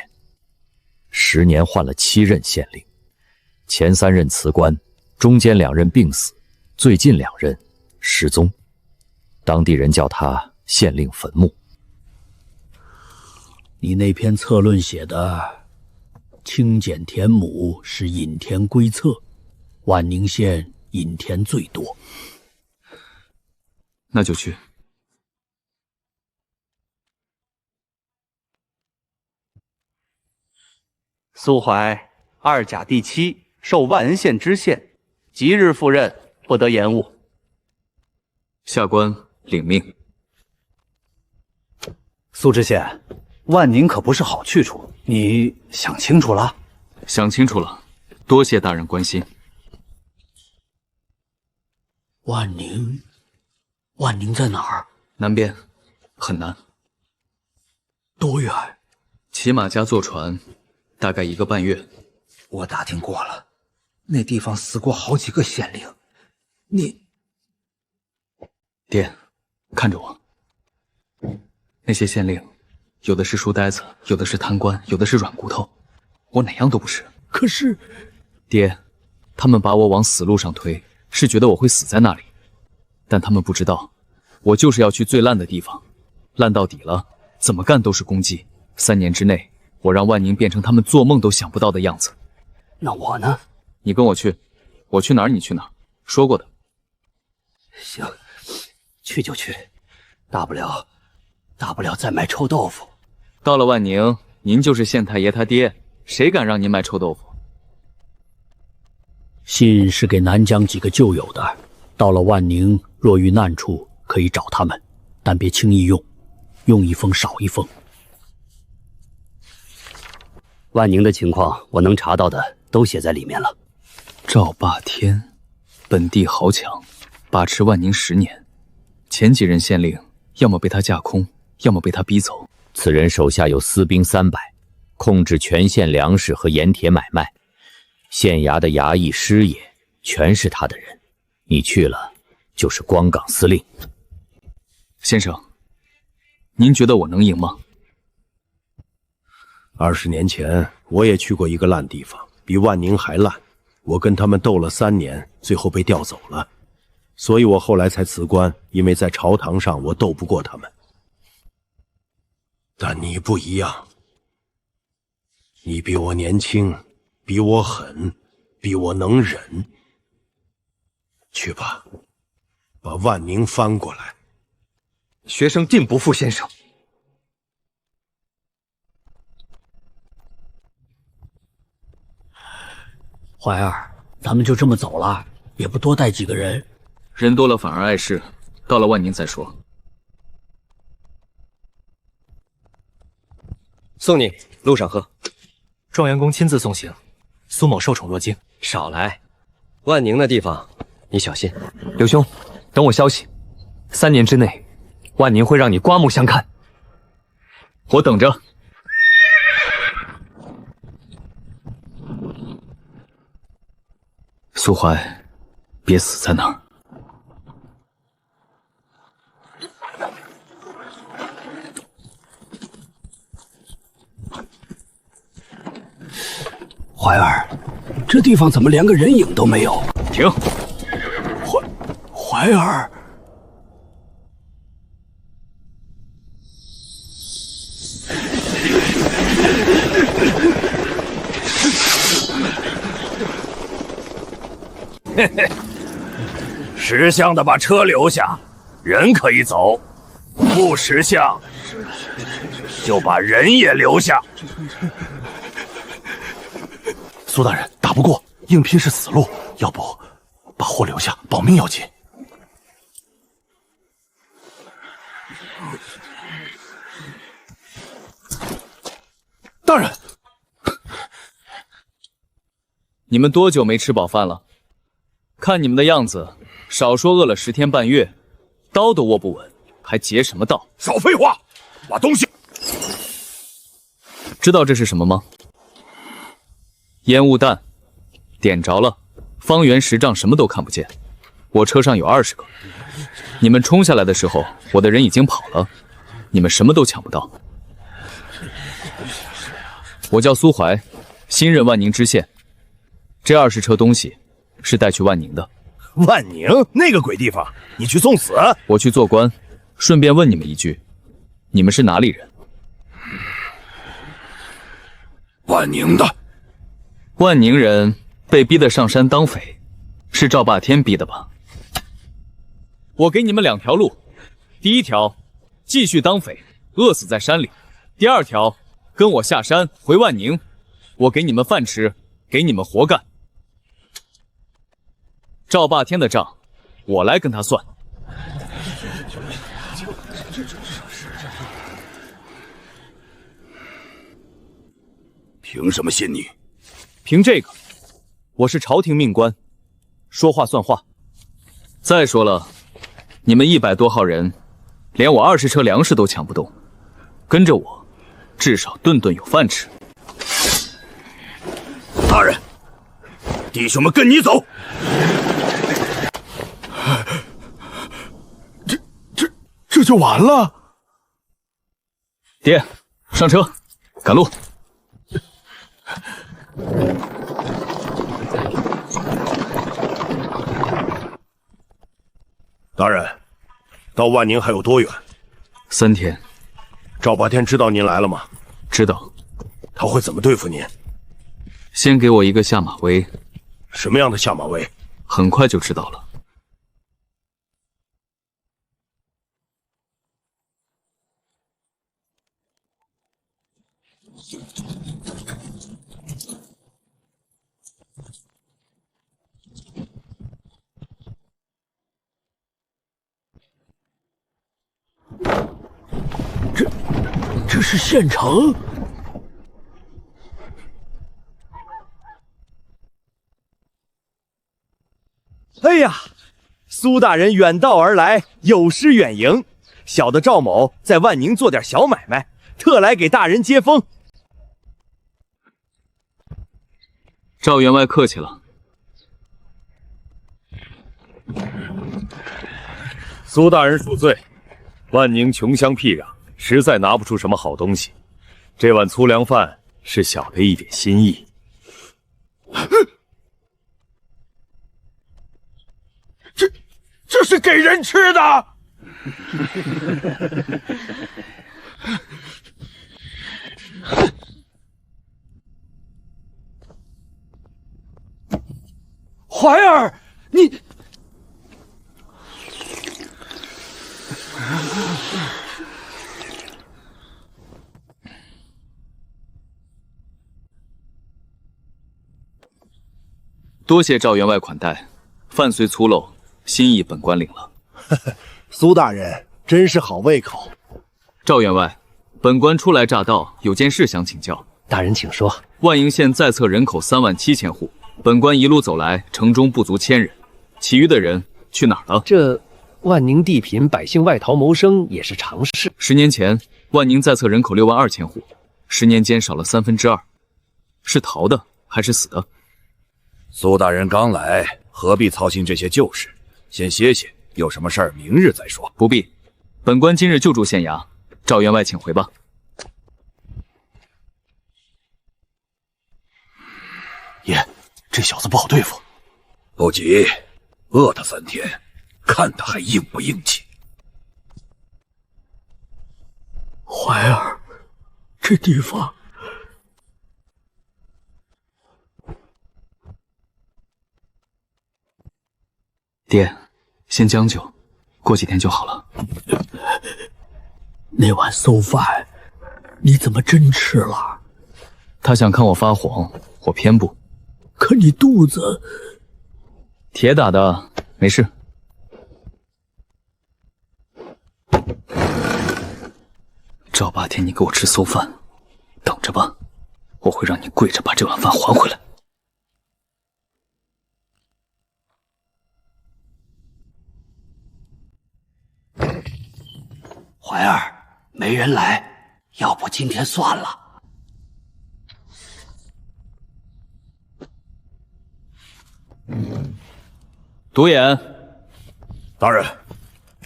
，10年换了7任县令，前3任辞官，中间2任病死，最近2任失踪，当地人叫他县令坟墓。你那篇策论写的清简田亩是引田归策，万宁县引田最多。那就去。苏怀2甲第7，受万恩县知县，即日赴任，不得延误。下官领命。苏知县，万宁可不是好去处，你想清楚了？想清楚了，多谢大人关心。万宁在哪儿？南边，很难。多远？骑马加坐船，大概1个半月。我打听过了，那地方死过好几个县令。爹，看着我。那些县令，有的是书呆子，有的是贪官，有的是软骨头，我哪样都不是。可是，爹，他们把我往死路上推，是觉得我会死在那里，但他们不知道，我就是要去最烂的地方，烂到底了，怎么干都是功绩。3年之内，我让万宁变成他们做梦都想不到的样子。那我呢？你跟我去，我去哪儿你去哪儿，说过的。行，去就去，大不了再卖臭豆腐。到了万宁，您就是县太爷他爹，谁敢让您卖臭豆腐？信是给南疆几个旧友的，到了万宁，若遇难处可以找他们，但别轻易用，用一封少一封。万宁的情况，我能查到的都写在里面了。赵霸天，本地豪强，把持万宁10年，前几任县令要么被他架空，要么被他逼走。此人手下有私兵300，控制全县粮食和盐铁买卖，县衙的衙役师爷全是他的人。你去了，就是光岗司令。先生，您觉得我能赢吗？20年前，我也去过一个烂地方，比万宁还烂。我跟他们斗了3年，最后被调走了，所以我后来才辞官，因为在朝堂上我斗不过他们。但你不一样，你比我年轻，比我狠，比我能忍。去吧，把万宁翻过来。学生定不负先生。怀儿，咱们就这么走了，也不多带几个人。人多了反而碍事，到了万宁再说。送你，路上喝。状元公亲自送行，苏某受宠若惊。少来，万宁的地方你小心。刘兄，等我消息，3年之内，万宁会让你刮目相看。我等着。苏怀，别死在那儿。怀儿，这地方怎么连个人影都没有？停！怀儿，嘿嘿，识相的把车留下，人可以走；不识相，就把人也留下。苏大人，打不过，硬拼是死路，要不把货留下，保命要紧。大人，你们多久没吃饱饭了？看你们的样子，少说饿了10天半月，刀都握不稳，还结什么道？少废话，把东西。知道这是什么吗？烟雾弹，点着了，方圆10丈什么都看不见。我车上有20个，你们冲下来的时候，我的人已经跑了，你们什么都抢不到。我叫苏怀，新任万宁知县。这20车东西是带去万宁的。万宁那个鬼地方，你去送死？我去做官，顺便问你们一句，你们是哪里人？万宁的。万宁人被逼得上山当匪，是赵霸天逼的吧？我给你们2条路，第一条，继续当匪，饿死在山里；第2条，跟我下山回万宁，我给你们饭吃，给你们活干。赵霸天的账，我来跟他算。凭什么信你？凭这个，我是朝廷命官，说话算话。再说了，你们100多号人，连我20车粮食都抢不动，跟着我，至少顿顿有饭吃。大人，弟兄们跟你走。这就完了？爹，上车，赶路。大人，到万宁还有多远？3天。赵霸天知道您来了吗？知道。他会怎么对付您？先给我一个下马威。什么样的下马威？很快就知道了。这是县城。哎呀，苏大人远道而来，有失远迎。小的赵某在万宁做点小买卖，特来给大人接风。赵员外客气了。苏大人恕罪，万宁穷乡僻壤，实在拿不出什么好东西。这碗粗粮饭是小的一点心意。这是给人吃的。怀儿，你多谢赵员外款待，饭虽粗陋，心意本官领了。苏大人真是好胃口。赵员外，本官初来乍到，有件事想请教。大人请说。万营县在册人口37000户，本官一路走来，城中不足1000人，其余的人去哪儿了？这万宁地贫，百姓外逃谋生也是常事。10年前，万宁在册人口62000户，10年间少了2/3，是逃的还是死的？苏大人刚来，何必操心这些旧事？先歇歇，有什么事儿明日再说。不必，本官今日就住县衙，赵员外请回吧。爷，这小子不好对付。不急，饿他3天，看他还硬不硬气。怀儿，这地方……爹，先将就，过几天就好了。那碗馊饭，你怎么真吃了？他想看我发黄，我偏不。可你肚子……铁打的，没事。赵霸天，你给我吃馊饭，等着吧，我会让你跪着把这碗饭还回来。怀儿，没人来，要不今天算了。独眼，大人，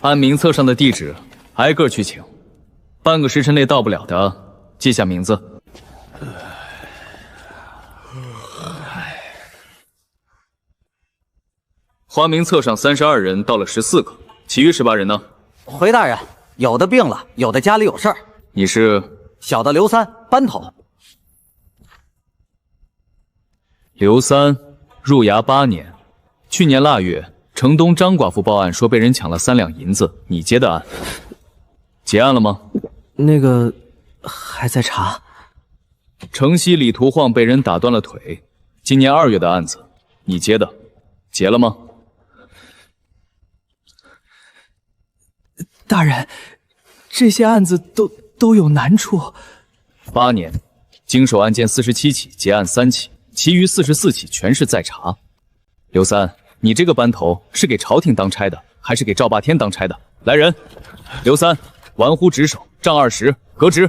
按名册上的地址挨个去请，半个时辰内到不了的，记下名字。花名册上32人到了14个，其余18人呢？回大人，有的病了，有的家里有事儿。你是？小的刘三，班头。刘三入衙8年，去年腊月，城东张寡妇报案说被人抢了3两银子，你接的案，结案了吗？那个还在查。城西李图晃被人打断了腿，今年2月的案子，你接的，结了吗？大人，这些案子都有难处。 8年，经手案件47起，结案3起，其余44起全是在查。刘三，你这个班头是给朝廷当差的，还是给赵霸天当差的？来人！刘三，玩忽职守，杖20，革职。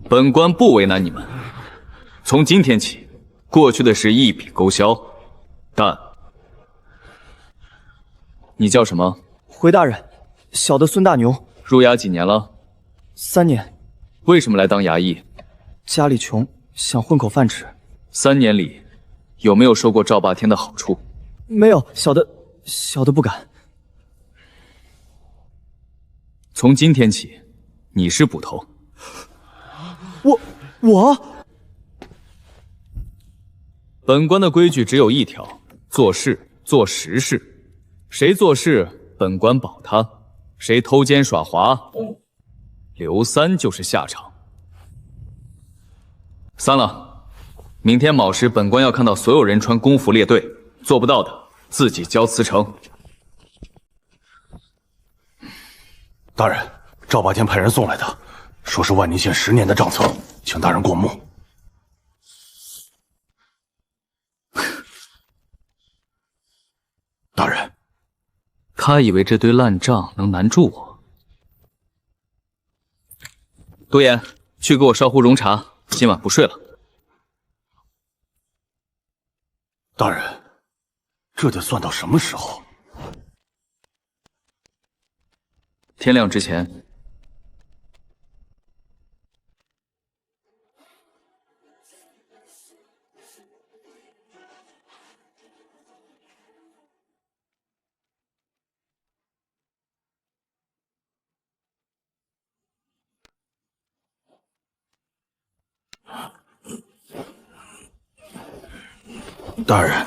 本官不为难你们，从今天起，过去的事一笔勾销。但，你叫什么？回大人，小的孙大牛。入衙几年了？3年。为什么来当衙役？家里穷，想混口饭吃。3年里，有没有受过赵霸天的好处？没有，小的不敢。从今天起，你是捕头。我，本官的规矩只有一条：做事做实事。谁做事，本官保他；谁偷奸耍滑，刘三就是下场。散了，明天卯时，本官要看到所有人穿公服列队，做不到的自己交辞呈。大人，赵霸天派人送来的，说是万宁县10年的账册，请大人过目。大人，他以为这堆烂账能难住我。多言，去给我烧壶容茶，今晚不睡了。大人，这得算到什么时候？天亮之前。大人，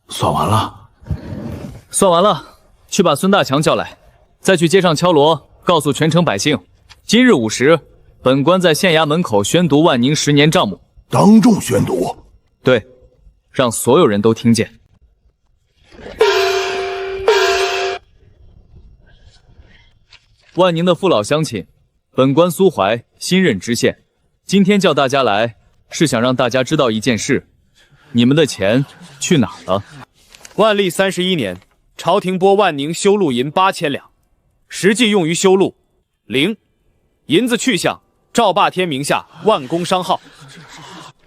算完了。算完了，去把孙大强叫来，再去街上敲锣，告诉全城百姓，今日午时，本官在县衙门口宣读万宁10年账目。当众宣读？对，让所有人都听见。万宁的父老乡亲，本官苏怀新任知县，今天叫大家来，是想让大家知道一件事。你们的钱去哪儿了？万历31年，朝廷拨万宁修路银8000两，实际用于修路0，银子去向赵霸天名下万工商号。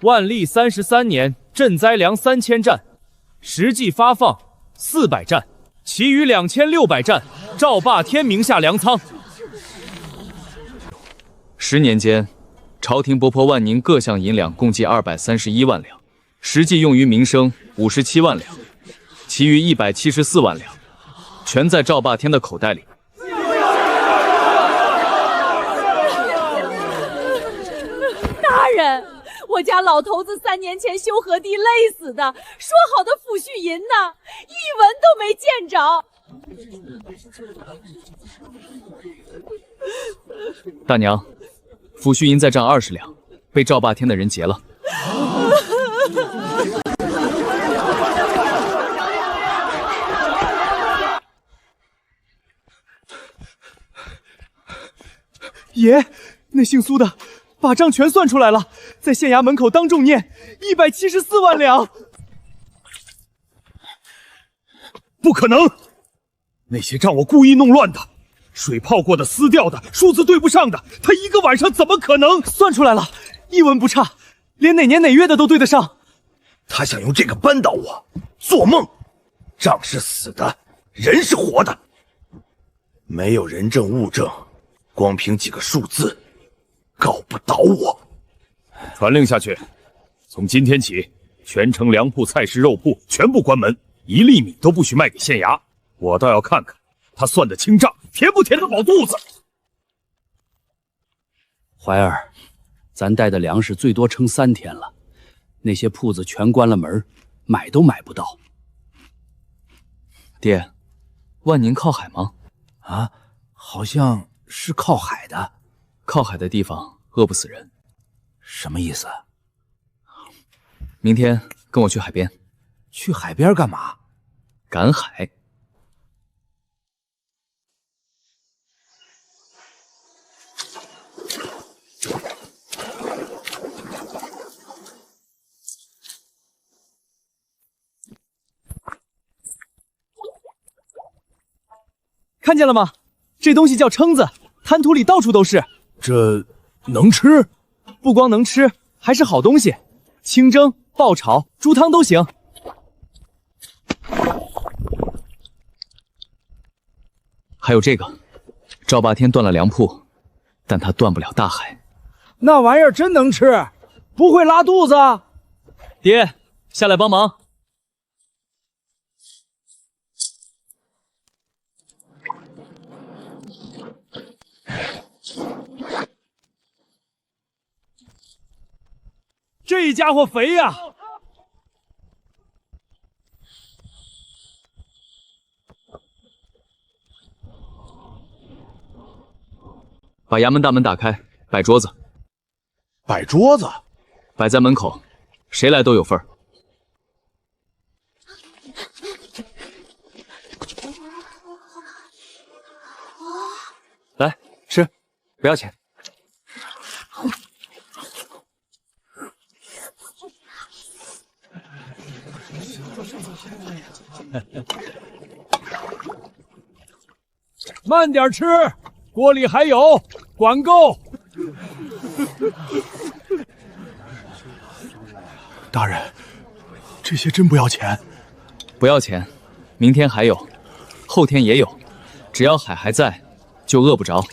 万历33年，赈灾粮3000担，实际发放400担，其余2600担赵霸天名下粮仓。10年间，朝廷拨破万宁各项银两共计231万两。实际用于民生57万两，其余174万两，全在赵霸天的口袋里。大人，我家老头子3年前修河堤累死的，说好的抚恤银呢？一文都没见着。大娘，抚恤银在账20两，被赵霸天的人劫了。爷，那姓苏的把账全算出来了，在县衙门口当众念174万两。不可能！那些账我故意弄乱的，水泡过的、撕掉的、数字对不上的，他一个晚上怎么可能算出来了？一文不差，连哪年哪月的都对得上。他想用这个扳倒我，做梦！账是死的，人是活的，没有人证物证，光凭几个数字，搞不倒我。传令下去，从今天起，全城粮铺、菜市、肉铺全部关门，1粒米都不许卖给县衙。我倒要看看他算得清账，填不填得饱肚子。怀儿，咱带的粮食最多撑3天了，那些铺子全关了门，买都买不到。爹，万宁靠海吗？啊，好像是靠海的。靠海的地方饿不死人。什么意思？明天跟我去海边。去海边干嘛？赶海。看见了吗？这东西叫蛏子，滩涂里到处都是。这能吃？不光能吃，还是好东西，清蒸、爆炒、猪汤都行。还有这个，赵霸天断了粮铺，但他断不了大海。那玩意儿真能吃，不会拉肚子？爹，下来帮忙。这家伙肥呀！把衙门大门打开，摆桌子。摆桌子？摆在门口，谁来都有份儿。来吃，不要钱。慢点吃，锅里还有，管够。大人，这些真不要钱？不要钱，明天还有，后天也有，只要海还在，就饿不着。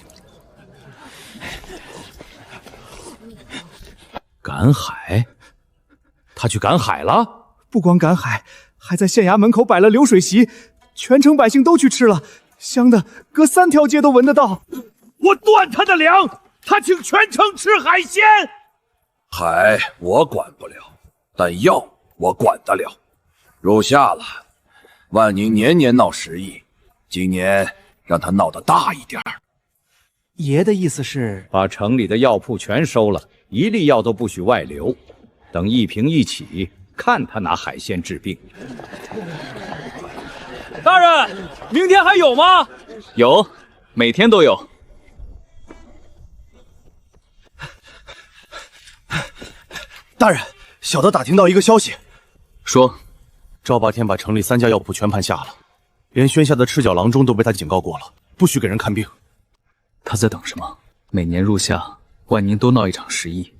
赶海？他去赶海了？不光赶海，还在县衙门口摆了流水席，全城百姓都去吃了，香的隔3条街都闻得到。我断他的粮，他请全城吃海鲜。海我管不了，但药我管得了。入夏了，万宁年年闹10亿，今年让他闹得大一点。爷的意思是把城里的药铺全收了，一粒药都不许外流，等一平一起，看他拿海鲜治病。大人，明天还有吗？有，每天都有。大人，小的打听到一个消息，说赵霸天把城里3家药铺全盘下了，连轩下的赤脚郎中都被他警告过了，不许给人看病。他在等什么？每年入夏，万宁都闹一场10亿。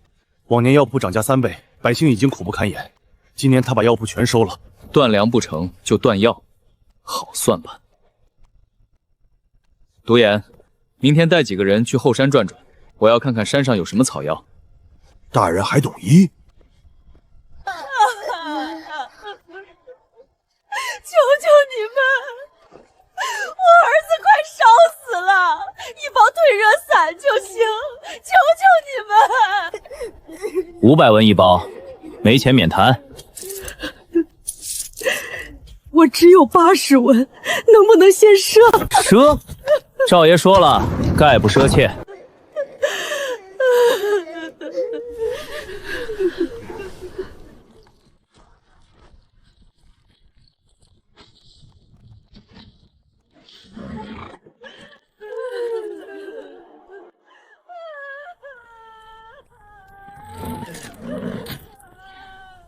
往年药铺涨价3倍，百姓已经苦不堪言。今年他把药铺全收了，断粮不成就断药，好算盘。独眼，明天带几个人去后山转转，我要看看山上有什么草药。大人还懂医？求求你们，我儿子快烧死了，一包退热散就行，求求你们。500文一包，没钱免谈。我只有80文，能不能先赊？赊？少爷说了，概不赊欠。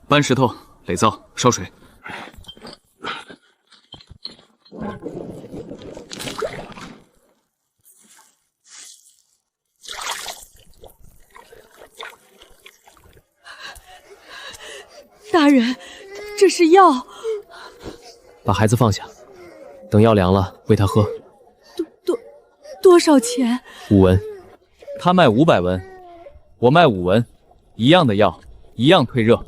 搬石头、垒灶、烧水。大人，这是药。把孩子放下，等药凉了喂他喝。多少钱？5文。他卖500文，我卖5文，一样的药，一样退热。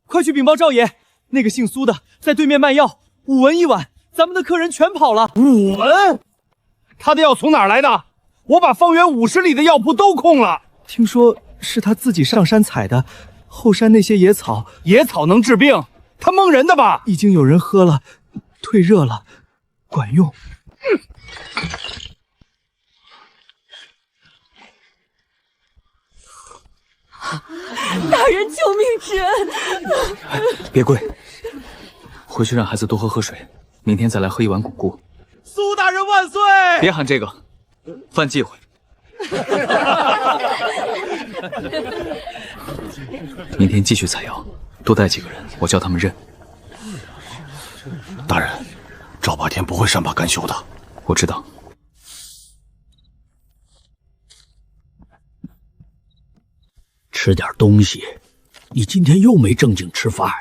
快去禀报赵爷，那个姓苏的在对面卖药，5文1碗，咱们的客人全跑了。5文？他的药从哪儿来的？我把方圆50里的药铺都空了。听说是他自己上山采的，后山那些野草，野草能治病？他蒙人的吧？已经有人喝了，退热了。管用。大人救命之恩！别跪，回去让孩子多喝水，明天再来喝一碗巩固。苏大人万岁！别喊这个，犯忌讳。明天继续采药，多带几个人，我叫他们认。大人，赵霸天不会善罢甘休的。我知道。吃点东西，你今天又没正经吃饭。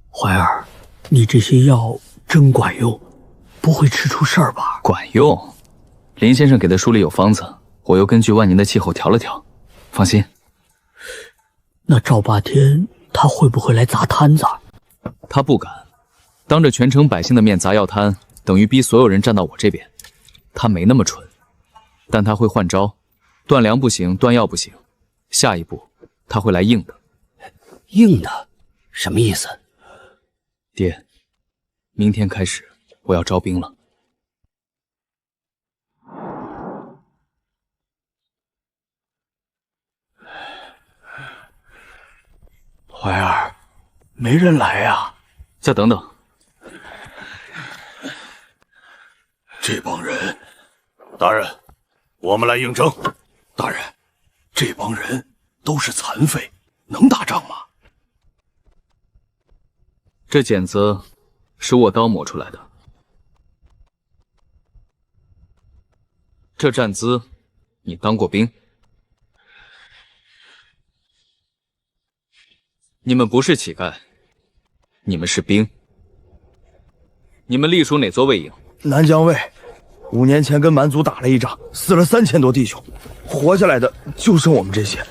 怀儿，你这些药真管用，不会吃出事儿吧？管用。林先生给的书里有方子，我又根据万年的气候调了调，放心。那赵霸天他会不会来砸摊子？他不敢，当着全城百姓的面砸药摊，等于逼所有人站到我这边。他没那么蠢，但他会换招，断粮不行，断药不行，下一步他会来硬的。硬的？什么意思？爹，明天开始我要招兵了。怀儿，没人来呀？再等等。这帮人，大人，我们来应征。大人，这帮人都是残废，能打仗吗？这茧子是我刀磨出来的，这站姿你当过兵？你们不是乞丐，你们是兵。你们隶属哪座卫营？南疆卫。5年前跟蛮族打了一仗，死了3000多弟兄，活下来的就剩我们这些。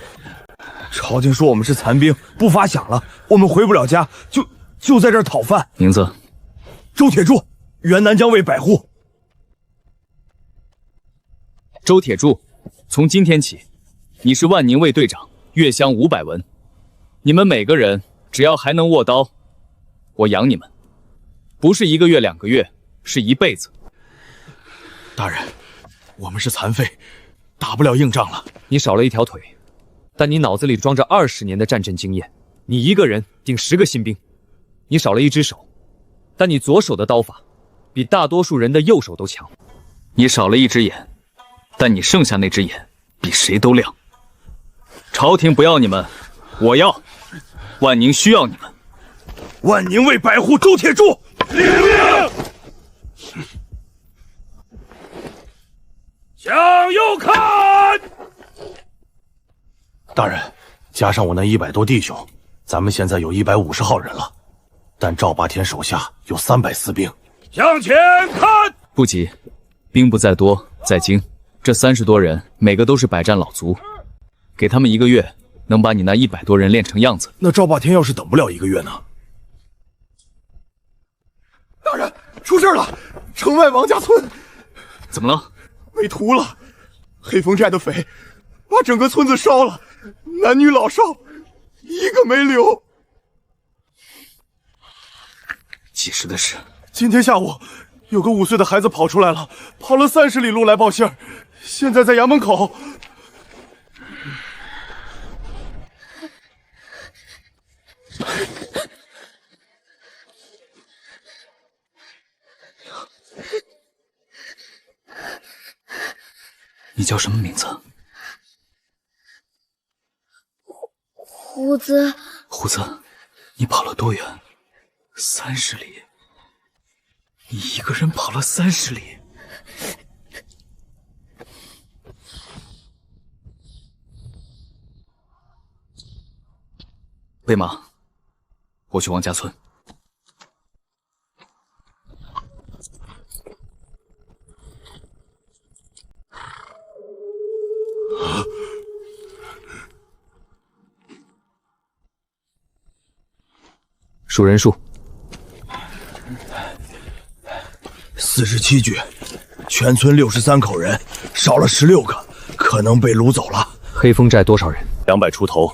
朝廷说我们是残兵，不发饷了，我们回不了家，就在这儿讨饭。名字？周铁柱，原南疆卫百户。周铁柱，从今天起，你是万宁卫队长，月薪500文。你们每个人只要还能握刀，我养你们，不是1个月2个月，是一辈子。大人，我们是残废，打不了硬仗了。你少了一条腿，但你脑子里装着20年的战阵经验。你一个人顶10个新兵。你少了一只手，但你左手的刀法比大多数人的右手都强。你少了一只眼，但你剩下那只眼比谁都亮。朝廷不要你们，我要。万宁需要你们。万宁卫百户周铁柱，领命！向右看！大人，加上我那100多弟兄，咱们现在有150号人了。但赵霸天手下有300私兵。向前看！不急，兵不在多，在精。这30多人，每个都是百战老卒，给他们1个月，能把你那100多人练成样子。那赵霸天要是等不了1个月呢？大人，出事了！城外王家村怎么了？被屠了！黑风寨的匪把整个村子烧了，男女老少一个没留。几时的事？今天下午，有个5岁的孩子跑出来了，跑了30里路来报信儿，现在在衙门口。你叫什么名字？胡子。胡子，你跑了多远？30里。你一个人跑了30里。备马，我去王家村。数人数，47具，全村63口人，少了16个，可能被掳走了。黑风寨多少人？200出头，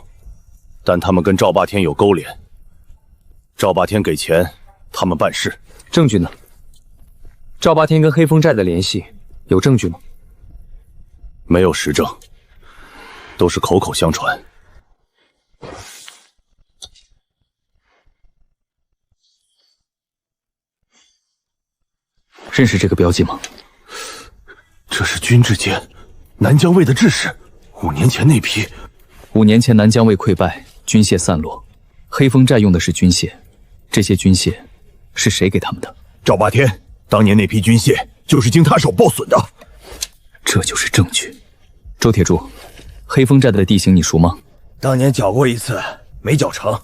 但他们跟赵霸天有勾连。赵霸天给钱，他们办事。证据呢？赵霸天跟黑风寨的联系有证据吗？没有实证，都是口口相传。认识这个标记吗？这是军制界南疆卫的制式，5年前那批。5年前南疆卫溃败，军械散落，黑风寨用的是军械，这些军械是谁给他们的？赵霸天，当年那批军械就是经他手报损的。这就是证据。周铁柱，黑风寨的地形你熟吗？当年搅过一次，没搅成。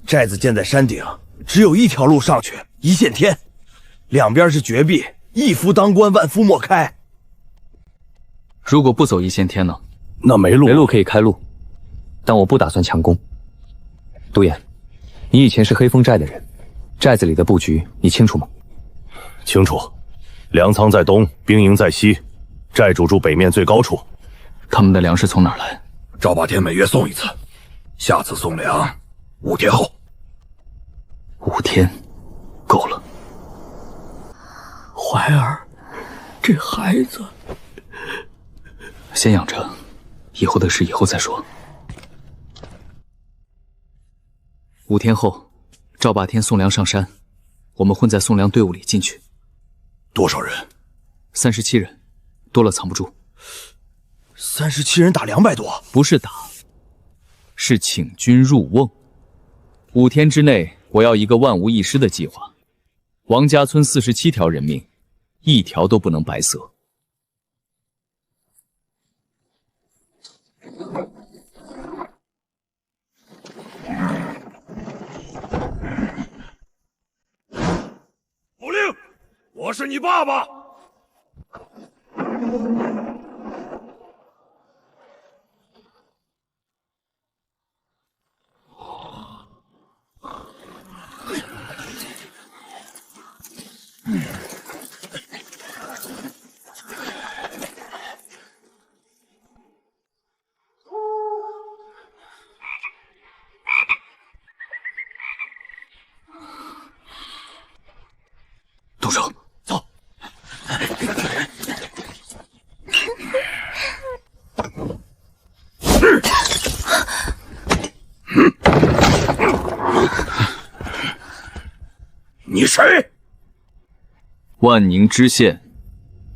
寨子建在山顶，只有一条路上去，一线天，两边是绝壁，一夫当关，万夫莫开。如果不走一线天呢？那没路。没路可以开路，但我不打算强攻。独眼，你以前是黑风寨的人，寨子里的布局你清楚吗？清楚，粮仓在东，兵营在西，寨主住北面最高处。他们的粮食从哪儿来？赵霸天每月送一次，下次送粮5天后。5天，够了。怀儿，这孩子先养着，以后的事以后再说。5天后，赵霸天送粮上山，我们混在送粮队伍里进去。多少人？37人，多了藏不住。37人打200多？不是打，是请军入瓮。5天之内，我要一个万无一失的计划。王家村47条人命，一条都不能白色。口令，我是你爸爸。动手，走。你谁？万宁知县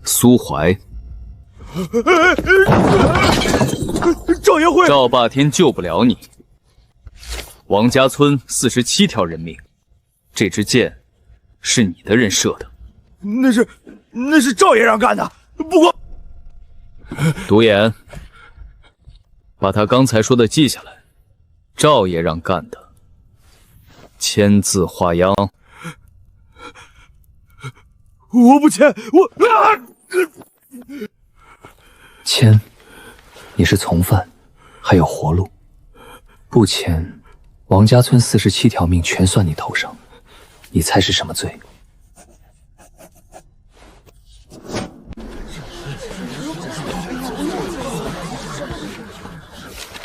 苏怀。赵爷会。赵霸天救不了你。王家村47条人命，这支箭是你的人射的。那是赵爷让干的。不过，独眼，把他刚才说的记下来。赵爷让干的，签字画押。我不签，签，你是从犯，还有活路。不签，王家村47条命全算你头上。你猜是什么罪？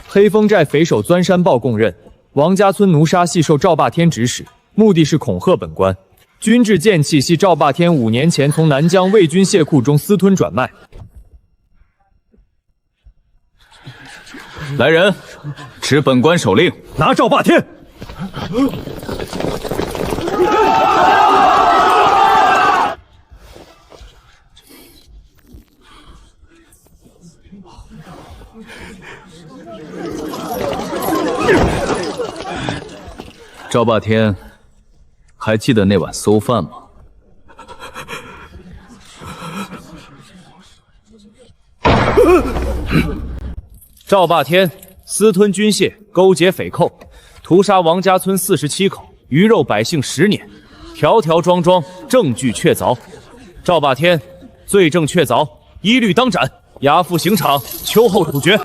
黑风寨匪首钻山豹供认，王家村奴杀系受赵霸天指使，目的是恐吓本官。军制剑器系赵霸天5年前从南疆魏军械库中私吞转卖。来人，持本官手令，拿赵霸天。赵霸天，还记得那晚馊饭吗？赵霸天私吞军械，勾结匪寇，屠杀王家村47口，鱼肉百姓10年，条条桩桩，证据确凿。赵霸天罪证确凿，一律当斩，押赴刑场，秋后处决。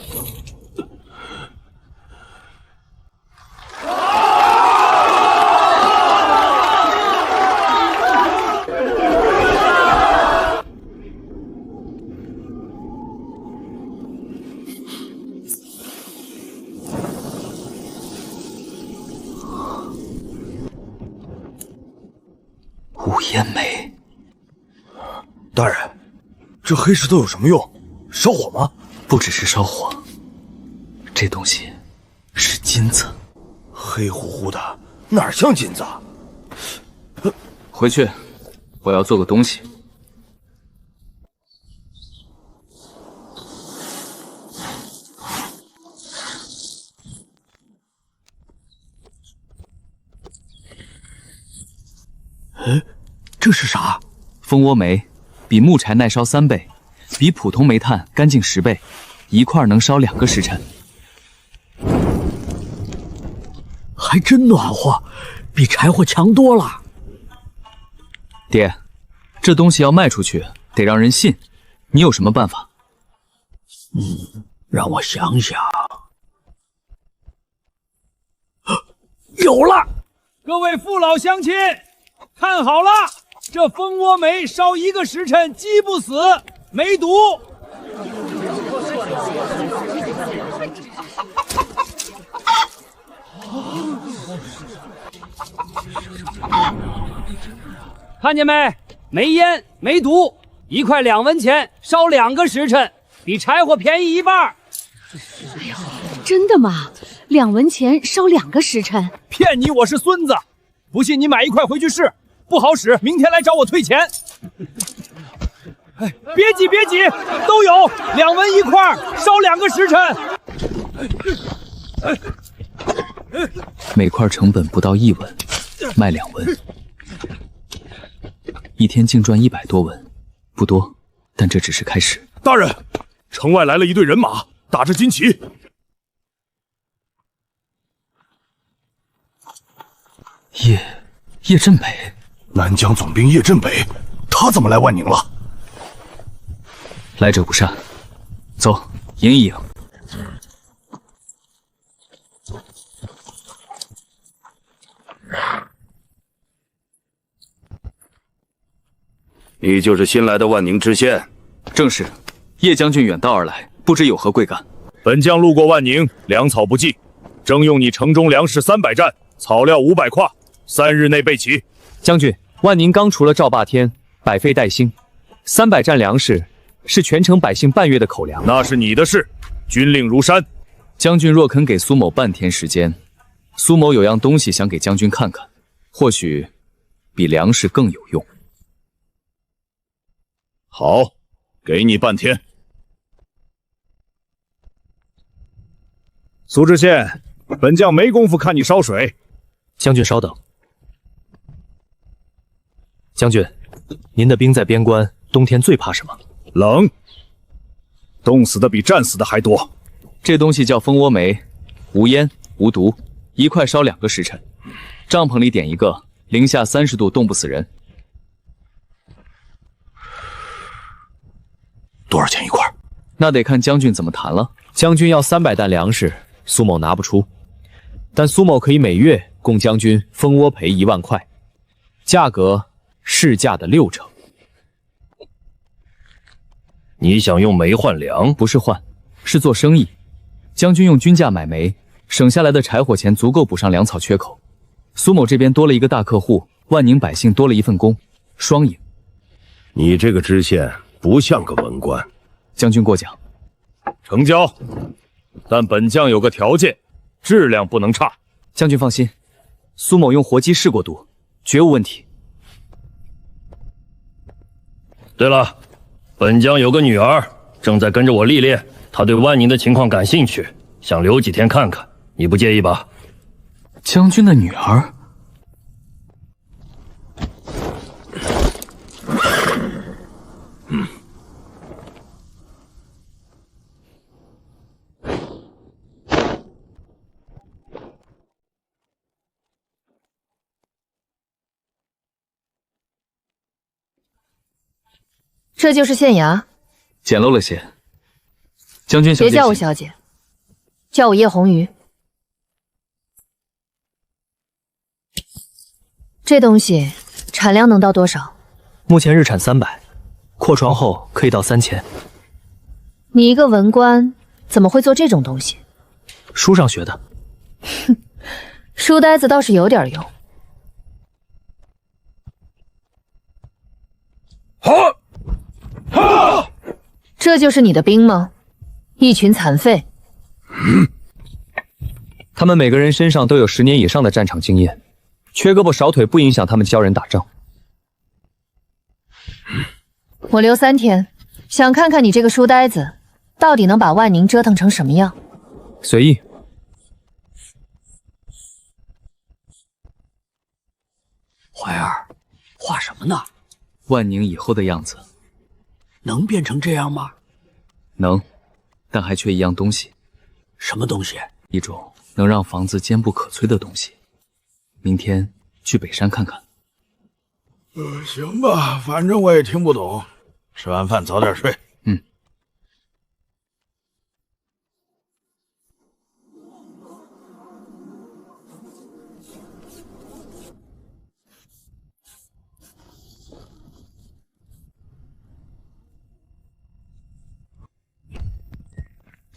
无言。煤。大人，这黑石头有什么用？烧火吗？不只是烧火，这东西是金子。黑乎乎的，哪像金子啊？回去，我要做个东西。这是啥？蜂窝煤，比木柴耐烧3倍，比普通煤炭干净10倍，一块能烧2个时辰。还真暖和，比柴火强多了。爹，这东西要卖出去，得让人信。你有什么办法？让我想想。有了！各位父老乡亲，看好了，这蜂窝煤烧1个时辰鸡不死，没毒。看见没？没烟，没毒，一块2文钱，烧2个时辰，比柴火便宜1半。哎呦，真的吗？2文钱烧2个时辰？骗你，我是孙子！不信你买1块回去试，不好使，明天来找我退钱。哎，别急别急，都有2文1块，烧2个时辰。每块成本不到1文，卖2文，一天净赚100多文，不多，但这只是开始。大人，城外来了一队人马，打着金旗。叶振北，南疆总兵叶振北，他怎么来万宁了？来者不善，走，迎一迎。你就是新来的万宁知县？正是。叶将军远道而来，不知有何贵干？本将路过万宁，粮草不济，征用你城中粮食300担，草料500挎，3日内备齐。将军，万宁刚除了赵霸天，百废待兴，300担粮食是全城百姓半月的口粮。那是你的事，军令如山。将军若肯给苏某半天时间，苏某有样东西想给将军看看，或许比粮食更有用。好，给你半天。苏知县，本将没工夫看你烧水。将军稍等。将军，您的兵在边关，冬天最怕什么？冷。冻死的比战死的还多。这东西叫蜂窝煤，无烟无毒，一块烧2个时辰。帐篷里点一个，零下30度冻不死人。多少钱一块？那得看将军怎么谈了。将军要300担粮食，苏某拿不出，但苏某可以每月供将军蜂窝赔1万块，价格市价的60%。你想用煤换粮？不是换，是做生意。将军用均价买煤，省下来的柴火钱足够补上粮草缺口。苏某这边多了一个大客户，万宁百姓多了一份工，双赢。你这个知县不像个文官。将军过奖。成交，但本将有个条件，质量不能差。将军放心，苏某用活鸡试过毒，绝无问题。对了，本将有个女儿，正在跟着我历练，她对万宁的情况感兴趣，想留几天看看，你不介意吧？将军的女儿？这就是县衙，简陋了些。将军小姐，别叫我小姐，叫我叶红鱼。这东西产量能到多少？目前日产300，扩床后可以到3000。你一个文官怎么会做这种东西？书上学的。哼，书呆子倒是有点用。这就是你的兵吗？一群残废。他们每个人身上都有10年以上的战场经验，缺胳膊少腿不影响他们教人打仗。我留3天，想看看你这个书呆子到底能把万宁折腾成什么样。随意。怀儿，画什么呢？万宁以后的样子。能变成这样吗？能，但还缺一样东西。什么东西？一种能让房子坚不可摧的东西。明天去北山看看。行吧，反正我也听不懂。吃完饭早点睡。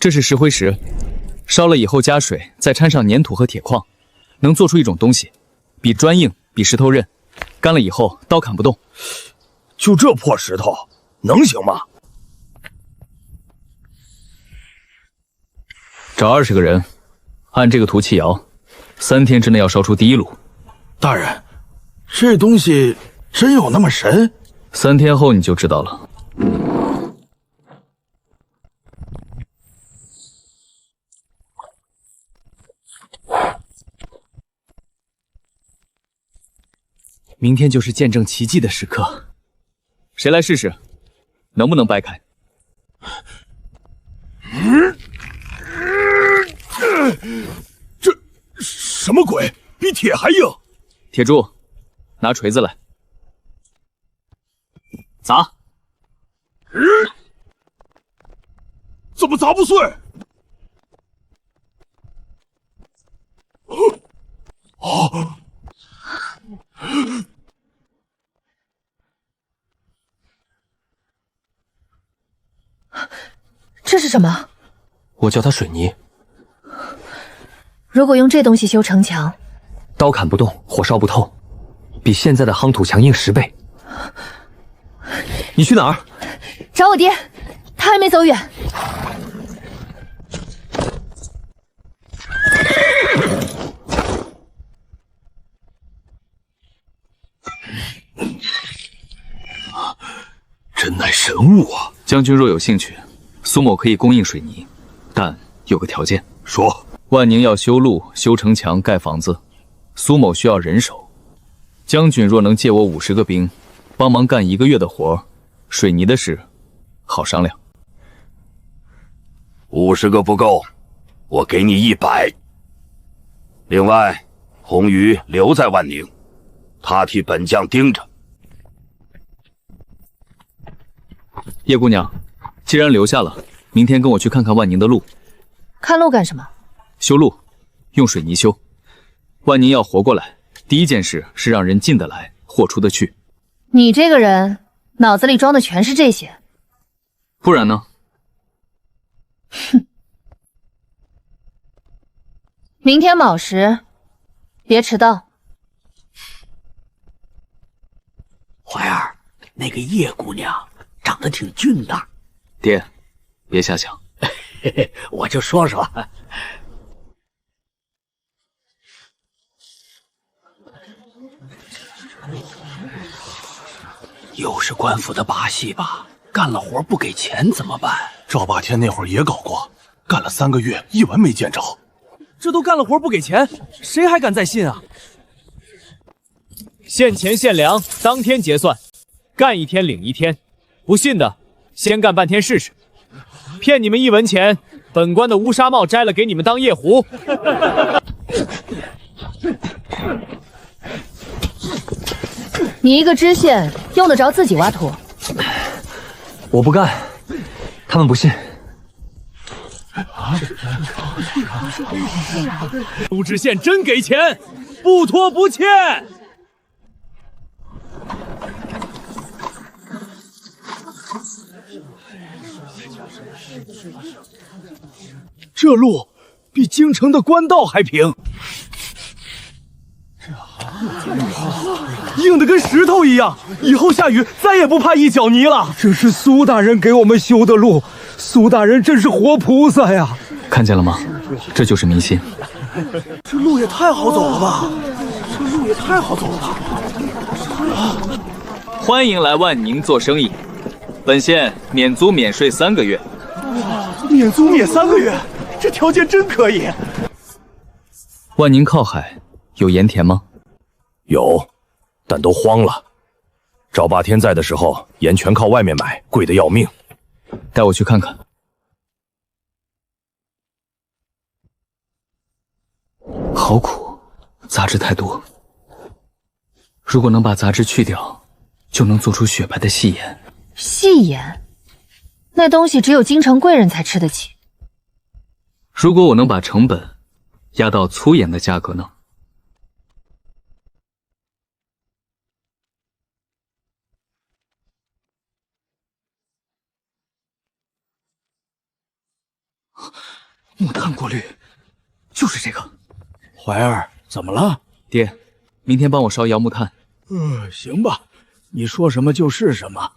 这是石灰石，烧了以后加水，再掺上粘土和铁矿，能做出一种东西，比砖硬，比石头韧，干了以后刀砍不动。就这破石头，能行吗？找20个人，按这个图砌窑，3天之内要烧出第1炉。大人，这东西真有那么神？3天后你就知道了。明天就是见证奇迹的时刻，谁来试试，能不能掰开？这什么鬼？比铁还硬！铁柱，拿锤子来，砸！怎么砸不碎？哦！这是什么？我叫它水泥。如果用这东西修城墙，刀砍不动，火烧不透，比现在的夯土墙硬10倍。你去哪儿？找我爹，他还没走远。真乃神物啊！将军若有兴趣，苏某可以供应水泥，但有个条件。说，万宁要修路、修城墙、盖房子，苏某需要人手。将军若能借我50个兵，帮忙干1个月的活，水泥的事好商量。50个不够，我给你100。另外，红鱼留在万宁，他替本将盯着。叶姑娘，既然留下了，明天跟我去看看万宁的路。看路干什么？修路，用水泥修。万宁要活过来，第一件事是让人进得来，货出得去。你这个人脑子里装的全是这些，不然呢？哼！明天卯时，别迟到。怀儿，那个叶姑娘长得挺俊的。爹，别瞎想。我就说说。又是官府的把戏吧？干了活不给钱怎么办？赵霸天那会儿也搞过，干了3个月，一文没见着。这都干了活不给钱，谁还敢再信啊？现钱现粮，当天结算，干1天领1天。不信的，先干半天试试。骗你们1文钱，本官的乌纱帽摘了给你们当夜壶。你一个知县用得着自己挖土？我不干，他们不信。陆知县真给钱，不拖不欠。这路比京城的官道还平。硬得跟石头一样，以后下雨再也不怕一脚泥了。这是苏大人给我们修的路，苏大人真是活菩萨呀！看见了吗？这就是迷信。这路也太好走了吧！这路也太好走了吧！欢迎来万宁做生意，本县免租免税3个月。免租免3个月，这条件真可以。万宁靠海，有盐田吗？有，但都荒了。赵霸天在的时候，盐全靠外面买，贵得要命。带我去看看。好苦，杂质太多。如果能把杂质去掉，就能做出雪白的细盐。细盐？那东西只有京城贵人才吃得起。如果我能把成本压到粗盐的价格呢？木炭过滤，就是这个。怀儿，怎么了？爹，明天帮我烧窑木炭。行吧，你说什么就是什么。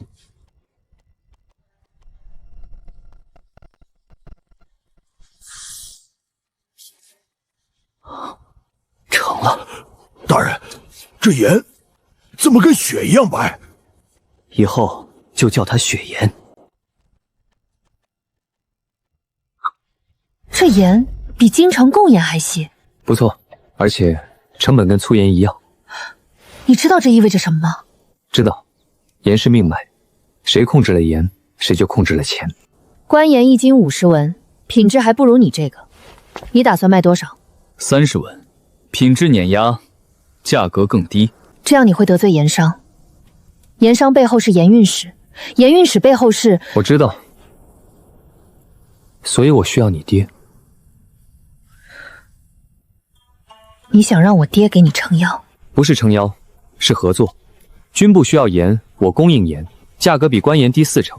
成了，大人，这盐怎么跟血一样白？以后就叫它血盐。这盐比京城贡盐还细。不错，而且成本跟粗盐一样。你知道这意味着什么吗？知道，盐是命脉，谁控制了盐，谁就控制了钱。官盐1斤50文，品质还不如你这个。你打算卖多少？30文，品质碾压，价格更低。这样你会得罪盐商。盐商背后是盐运使，盐运使背后是……我知道，所以我需要你爹。你想让我爹给你撑腰？不是撑腰，是合作。军部需要盐，我供应盐，价格比官盐低40%。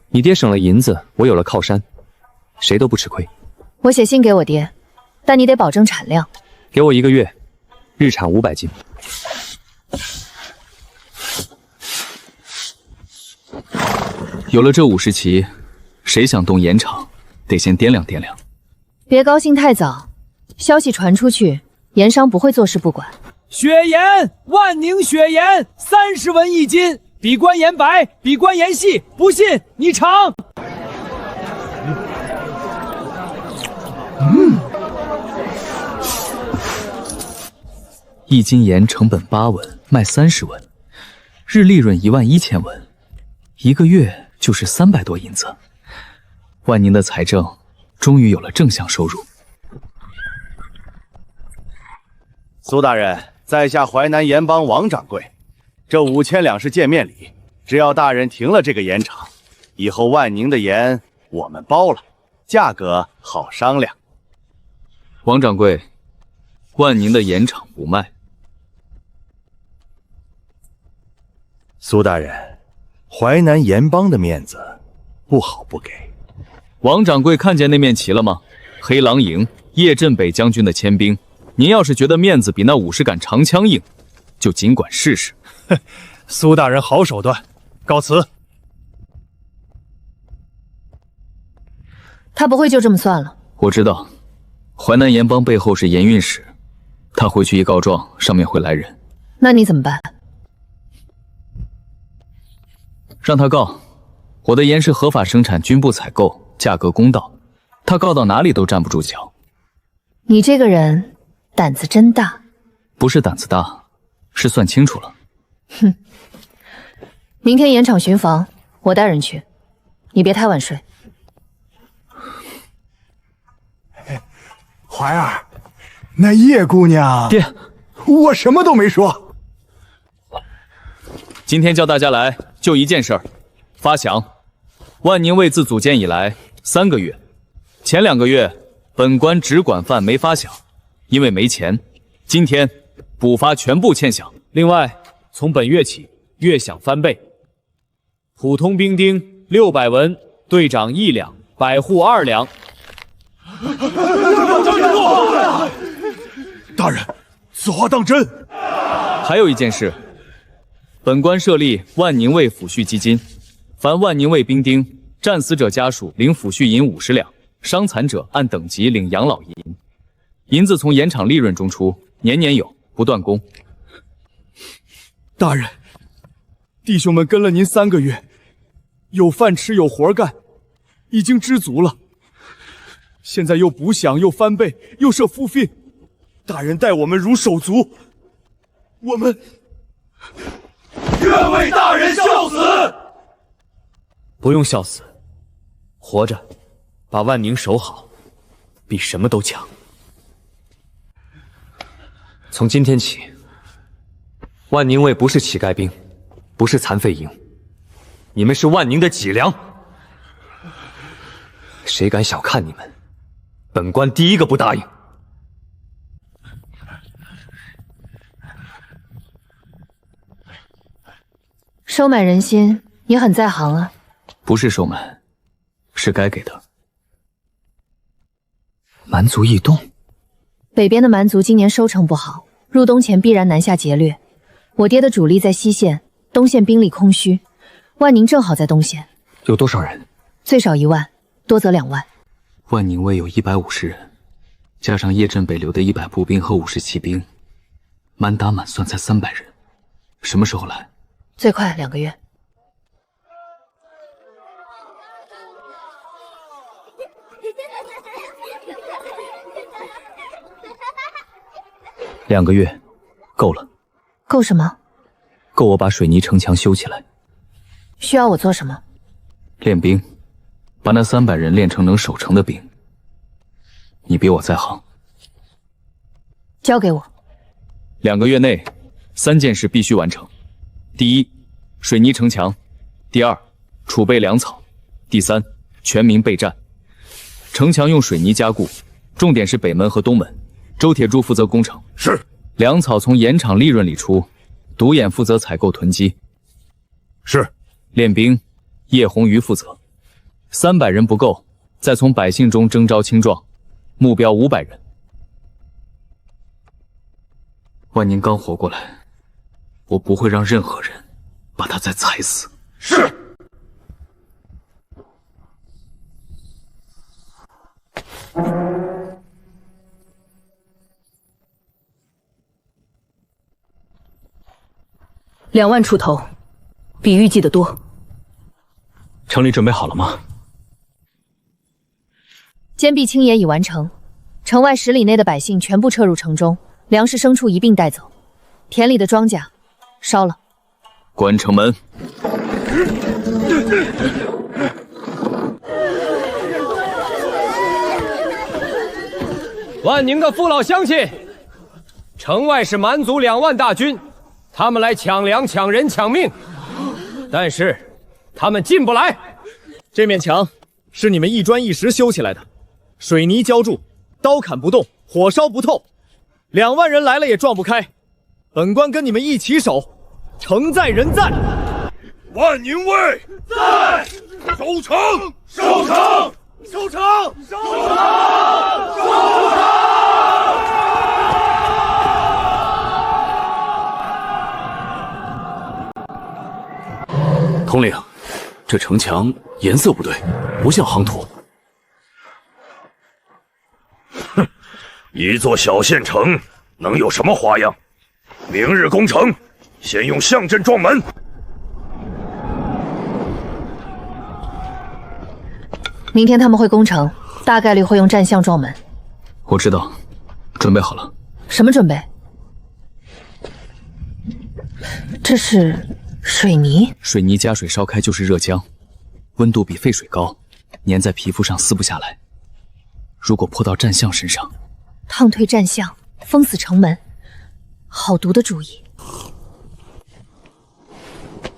你爹省了银子，我有了靠山，谁都不吃亏。我写信给我爹，但你得保证产量。给我1个月，日产500斤。有了这50旗，谁想动盐场，得先掂量掂量。别高兴太早，消息传出去，盐商不会坐视不管。血盐，万宁血盐，30文1斤，比官盐白，比官盐细，不信你尝。1斤盐成本8文，卖30文，日利润11000文，1个月就是300多银子。万宁的财政终于有了正向收入。苏大人，在下淮南盐帮王掌柜，这5000两是见面礼，只要大人停了这个盐场，以后万宁的盐我们包了，价格好商量。王掌柜，万宁的盐场不卖。苏大人，淮南盐帮的面子不好不给。王掌柜看见那面旗了吗？黑狼营叶振北将军的签兵。您要是觉得面子比那50杆长枪硬，就尽管试试。苏大人好手段，告辞。他不会就这么算了。我知道，淮南盐帮背后是盐运使，他回去一告状，上面会来人。那你怎么办？让他告，我的盐是合法生产，军部采购，价格公道，他告到哪里都站不住脚。你这个人胆子真大。不是胆子大，是算清楚了。哼，明天盐场巡防，我带人去，你别太晚睡。怀儿，那叶姑娘……爹，我什么都没说。今天叫大家来，就一件事儿，发饷。万宁卫自组建以来3个月，前2个月本官只管饭没发饷，因为没钱。今天补发全部欠饷。另外，从本月起，月饷翻倍。普通兵丁600文，队长1两，百户2两。大人，此话当真？还有一件事，本官设立万宁卫抚恤基金，凡万宁卫兵丁战死者家属领抚恤银50两，伤残者按等级领养老银。银子从盐场利润中出，年年有，不断供。大人，弟兄们跟了您3个月，有饭吃，有活干，已经知足了。现在又补饷，又翻倍，又设付费，大人待我们如手足，我们愿为大人效死。不用笑死，活着把万宁守好，比什么都强。从今天起，万宁卫不是乞丐兵，不是残废营，你们是万宁的脊梁。谁敢小看你们，本官第一个不答应。收买人心，你很在行啊。不是收买，是该给的。蛮族异动，北边的蛮族今年收成不好，入冬前必然南下劫掠。我爹的主力在西线，东线兵力空虚，万宁正好在东线。有多少人？最少1万，多则2万。万宁卫有150人，加上叶镇北留的100步兵和50骑兵，满打满算才300人。什么时候来？最快2个月。2个月，够了。够什么？够我把水泥城墙修起来。需要我做什么？练兵，把那300人练成能守城的兵。你比我在行。交给我。2个月内，3件事必须完成。第一，水泥城墙；第二，储备粮草；第三，全民备战。城墙用水泥加固，重点是北门和东门。周铁柱负责攻城。是。粮草从盐场利润里出，独眼负责采购囤积。是。练兵，叶红鱼负责。300人不够，再从百姓中征召青壮，目标500人。万宁刚活过来，我不会让任何人把他再踩死。是。2万出头，比预计的多。城里准备好了吗？坚壁清野已完成，城外10里内的百姓全部撤入城中，粮食牲畜一并带走，田里的庄稼烧了。关城门。万宁的父老乡亲，城外是蛮族2万大军，他们来抢粮、抢人、抢命，但是他们进不来。这面墙是你们一砖一石修起来的，水泥浇筑，刀砍不动，火烧不透，2万人来了也撞不开。本官跟你们一起守，城在人在。万宁卫在，守城，守城，守城，守城，守城。统领，这城墙颜色不对，不像夯土。哼，一座小县城能有什么花样？明日攻城，先用象阵撞门。明天他们会攻城，大概率会用战象撞门。我知道，准备好了。什么准备？这是水泥。水泥加水烧开就是热浆，温度比沸水高，粘在皮肤上撕不下来。如果泼到战象身上，烫退战象，封死城门，好毒的主意。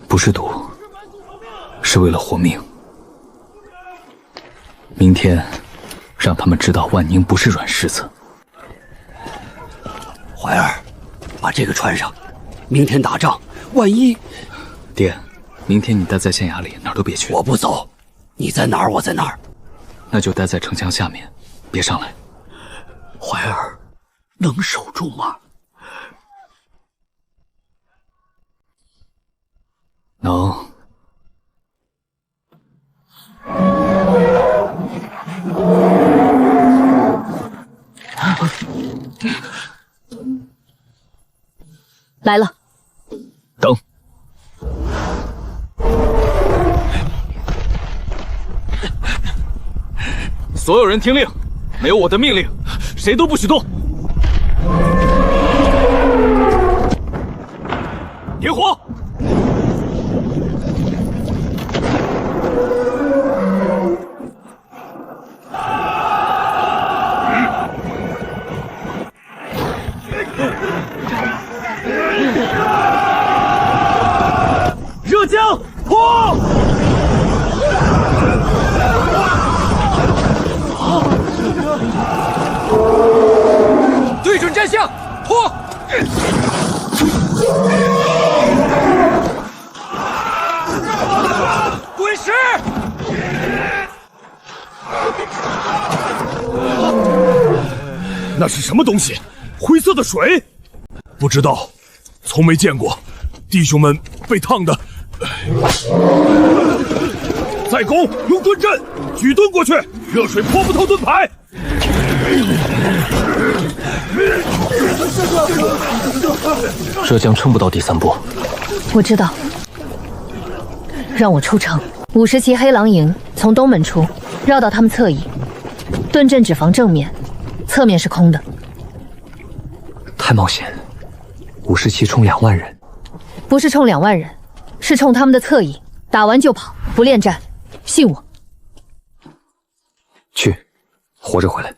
不是毒，是为了活命。明天，让他们知道万宁不是软柿子。怀儿，把这个穿上，明天打仗，万一……爹，明天你待在县衙里，哪儿都别去。我不走，你在哪儿，我在哪儿。那就待在城墙下面，别上来。怀儿，能守住吗？能。来了。等。所有人听令，没有我的命令，谁都不许动。点火！热浆破！对准战象，破！滚石！那是什么东西？灰色的水？不知道，从没见过。弟兄们被烫的。再攻，用盾阵举盾过去，热水泼不透盾牌。热浆撑不到第3波。我知道，让我出城。50骑黑狼营从东门出，绕到他们侧翼，盾阵只防正面，侧面是空的。太冒险，50骑冲2万人，不是冲2万人，是冲他们的侧翼，打完就跑，不恋战，信我。去，活着回来。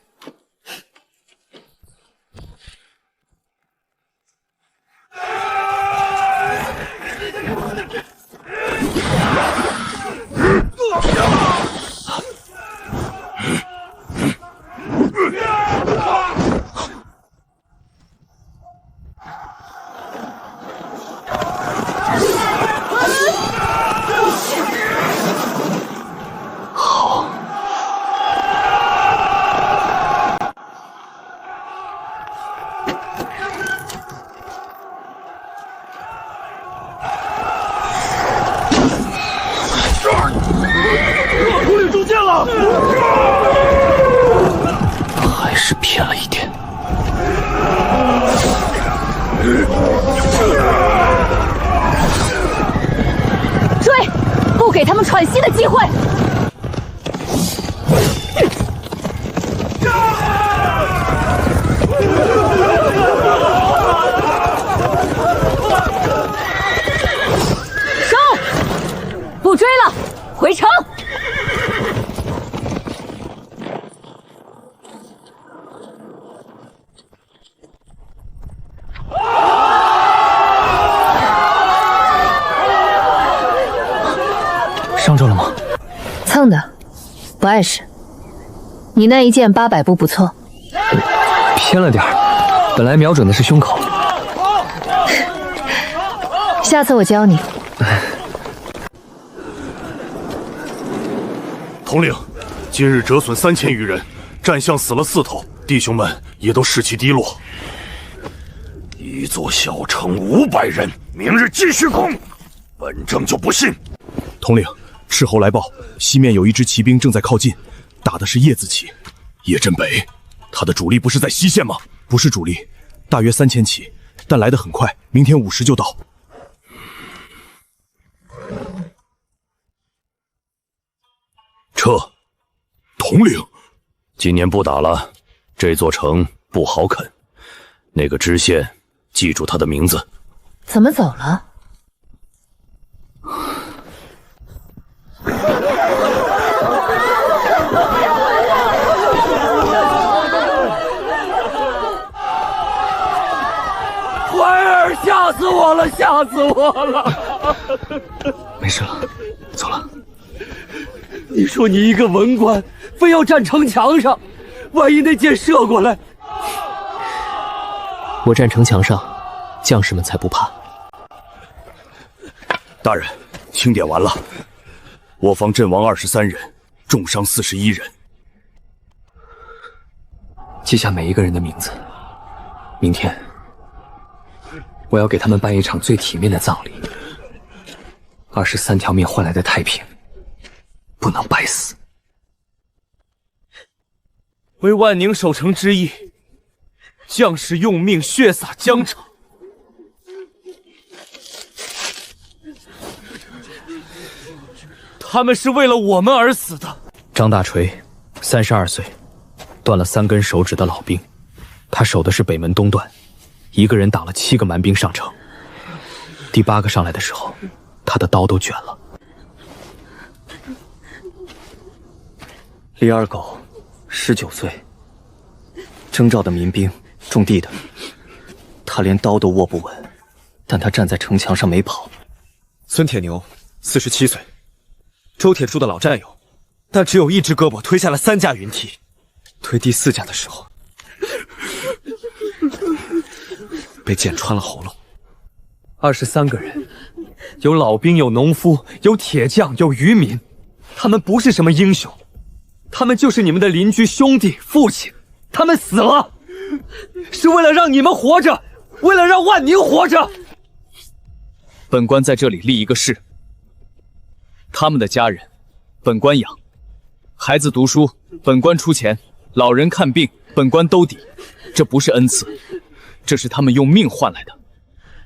还是偏了一点。追，不给他们喘息的机会。收，不追了，回城。伤着了吗？蹭的，不碍事。你那一箭800步不错，偏了点儿，本来瞄准的是胸口。下次我教你。统领，今日折损3000余人，战象死了4头，弟兄们也都士气低落。一座小城500人，明日继续攻，本正就不信。统领，斥候来报，西面有一支骑兵正在靠近，打的是叶字旗。叶振北，他的主力不是在西线吗？不是主力，大约3000骑，但来得很快，明天5时就到。撤。统领，今年不打了，这座城不好啃。那个知县，记住他的名字。怎么走了？怀儿，吓死我了，吓死我了！没事了，走了。你说你一个文官，非要站城墙上，万一那箭射过来，我站城墙上，将士们才不怕。大人，清点完了，我方阵亡23人，重伤41人。记下每一个人的名字，明天我要给他们办一场最体面的葬礼。23条命换来的太平，不能白死。为万宁守城之意，将士用命血洒疆场。他们是为了我们而死的。张大锤，32岁，断了3根手指的老兵，他守的是北门东段，一个人打了7个蛮兵上城。第8个上来的时候，他的刀都卷了。李二狗，19岁，征召的民兵，种地的，他连刀都握不稳，但他站在城墙上没跑。孙铁牛，47岁，周铁柱的老战友，但只有1只胳膊推下了3架云梯，推第4架的时候，被剑穿了喉咙。23个人，有老兵，有农夫，有铁匠，有渔民，他们不是什么英雄，他们就是你们的邻居、兄弟、父亲，他们死了，是为了让你们活着，为了让万宁活着。本官在这里立一个誓，他们的家人，本官养；孩子读书，本官出钱；老人看病，本官兜底。这不是恩赐，这是他们用命换来的。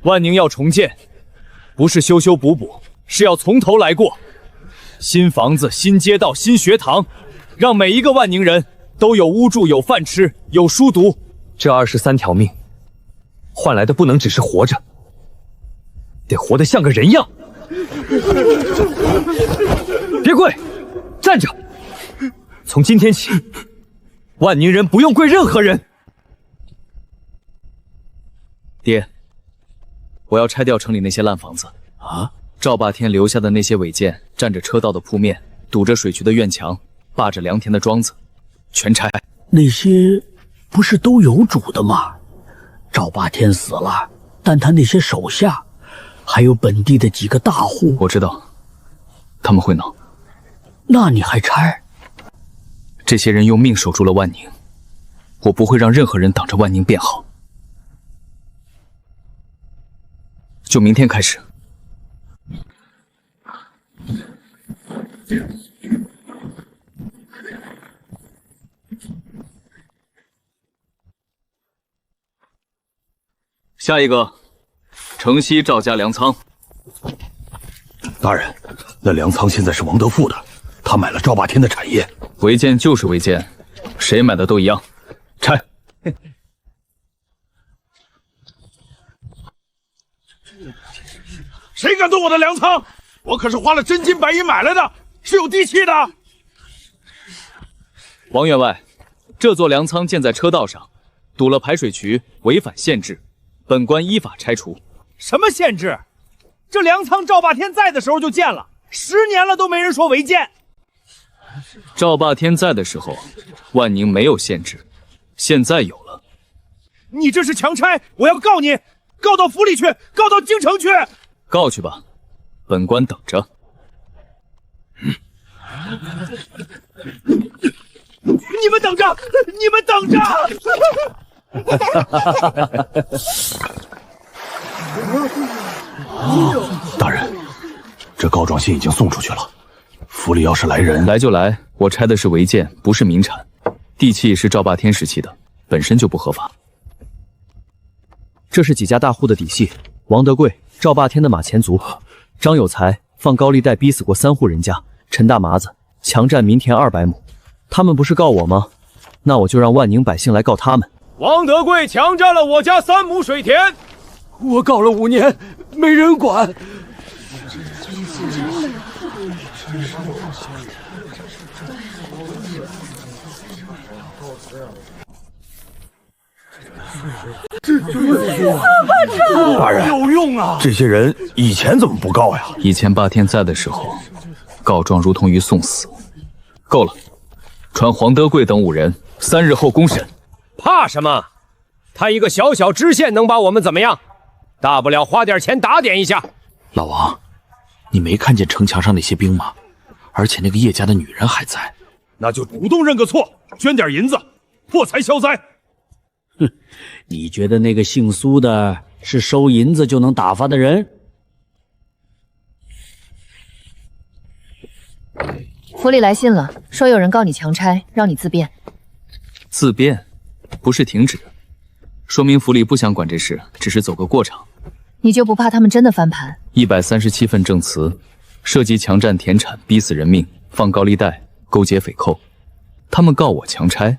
万宁要重建，不是修修补补，是要从头来过。新房子、新街道、新学堂，让每一个万宁人都有屋住、有饭吃、有书读。这23条命，换来的不能只是活着，得活得像个人样。别跪，站着。从今天起，万宁人不用跪任何人。爹，我要拆掉城里那些烂房子啊！赵霸天留下的那些违建，占着车道的铺面，堵着水渠的院墙，霸着良田的庄子，全拆。那些不是都有主的吗？赵霸天死了，但他那些手下，还有本地的几个大户，我知道，他们会恼。那你还拆？这些人用命守住了万宁，我不会让任何人挡着万宁变好。就明天开始，下一个，城西赵家粮仓。大人，那粮仓现在是王德富的，他买了赵霸天的产业。违建就是违建，谁买的都一样，拆。谁敢动我的粮仓？我可是花了真金白银买来的，是有地契的。王员外，这座粮仓建在车道上，堵了排水渠，违反限制，本官依法拆除。什么限制？这粮仓赵霸天在的时候就建了，10年了都没人说违建。赵霸天在的时候，万宁没有限制，现在有了。你这是强拆，我要告你，告到府里去，告到京城去。告去吧，本官等着。你们等着，你们等着！大人，这告状信已经送出去了，府里要是来人，来就来。我拆的是违建，不是民产，地契是赵霸天时期的，本身就不合法。这是几家大户的底细：王德贵、赵霸天的马前卒，张有才放高利贷逼死过3户人家，陈大麻子强占民田200亩。他们不是告我吗？那我就让万宁百姓来告他们。王德贵强占了我家3亩水田，我告了5年，没人管。大人有用啊！这些人以前怎么不告呀？以前霸天在的时候，告状如同于送死。够了，传黄德贵等5人，3日后公审。怕什么？他一个小小知县能把我们怎么样？大不了花点钱打点一下。老王，你没看见城墙上那些兵吗？而且那个叶家的女人还在。那就主动认个错，捐点银子，破财消灾。哼，你觉得那个姓苏的是收银子就能打发的人？府里来信了，说有人告你强拆，让你自辩。自辩，不是停止，说明府里不想管这事，只是走个过场。你就不怕他们真的翻盘？137份证词，涉及强占田产、逼死人命、放高利贷、勾结匪寇。他们告我强拆，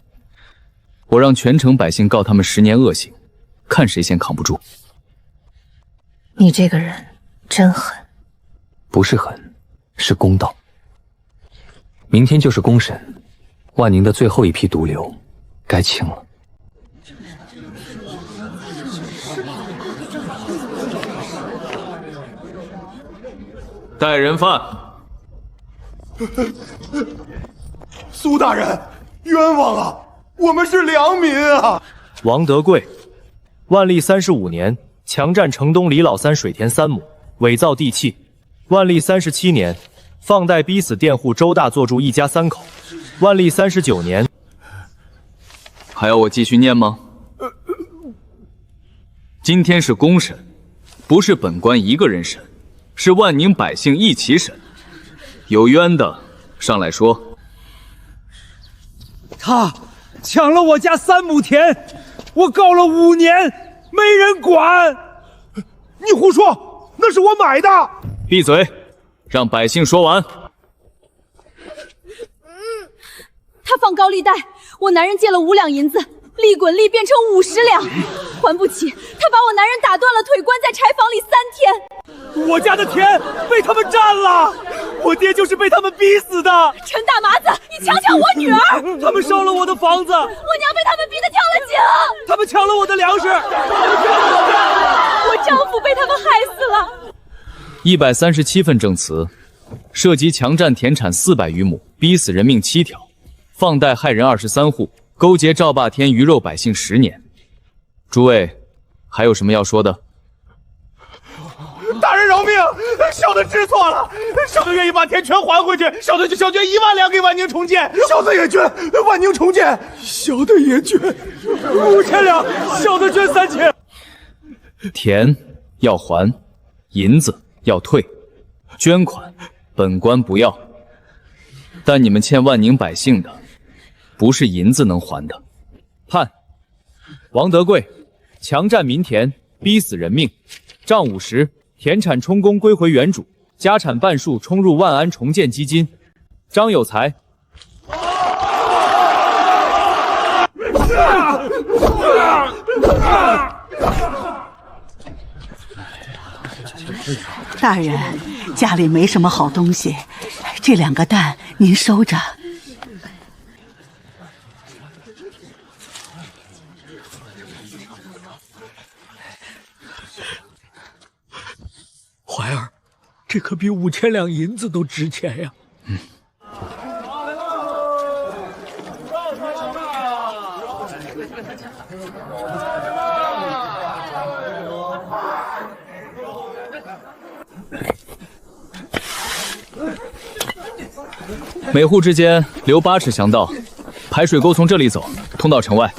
我让全城百姓告他们10年恶行，看谁先扛不住。你这个人真狠。不是狠，是公道。明天就是公审，万宁的最后一批毒瘤该清了。带人犯。苏大人，冤枉啊！我们是良民啊！王德贵，万历35年强占城东李老三水田3亩，伪造地契。万历37年放贷逼死佃户周大做主一家3口。万历39年，还要我继续念吗？今天是公审，不是本官一个人审，是万宁百姓一起审。有冤的上来说。他抢了我家3亩田，我告了5年，没人管。你胡说，那是我买的。闭嘴，让百姓说完。他放高利贷，我男人借了5两银子，利滚利变成50两，还不起，他把我男人打断了腿，关在柴房里3天。我家的田被他们占了，我爹就是被他们逼死的。陈大麻子，你强抢我女儿！他们烧了我的房子，我娘被他们逼得跳了井。他们抢了我的粮食，我丈夫被他们害死了。137份证词，涉及强占田产400余亩，逼死人命7条，放贷害人23户，勾结赵霸天鱼肉百姓10年。诸位，还有什么要说的？大人饶命！小的知错了，小的愿意把田全还回去，小的捐1万两给万宁重建，小的也捐万宁重建，小的也捐5000两，小的捐3000。田要还，银子要退，捐款本官不要，但你们欠万宁百姓的，不是银子能还的。判王德贵强占民田，逼死人命，杖50，田产充公归回原主，家产半数充入万安重建基金。张有才。大人，家里没什么好东西，这2个蛋您收着。怀儿，这可比5000两银子都值钱呀！每户之间留8尺巷道，排水沟从这里走，通到城外。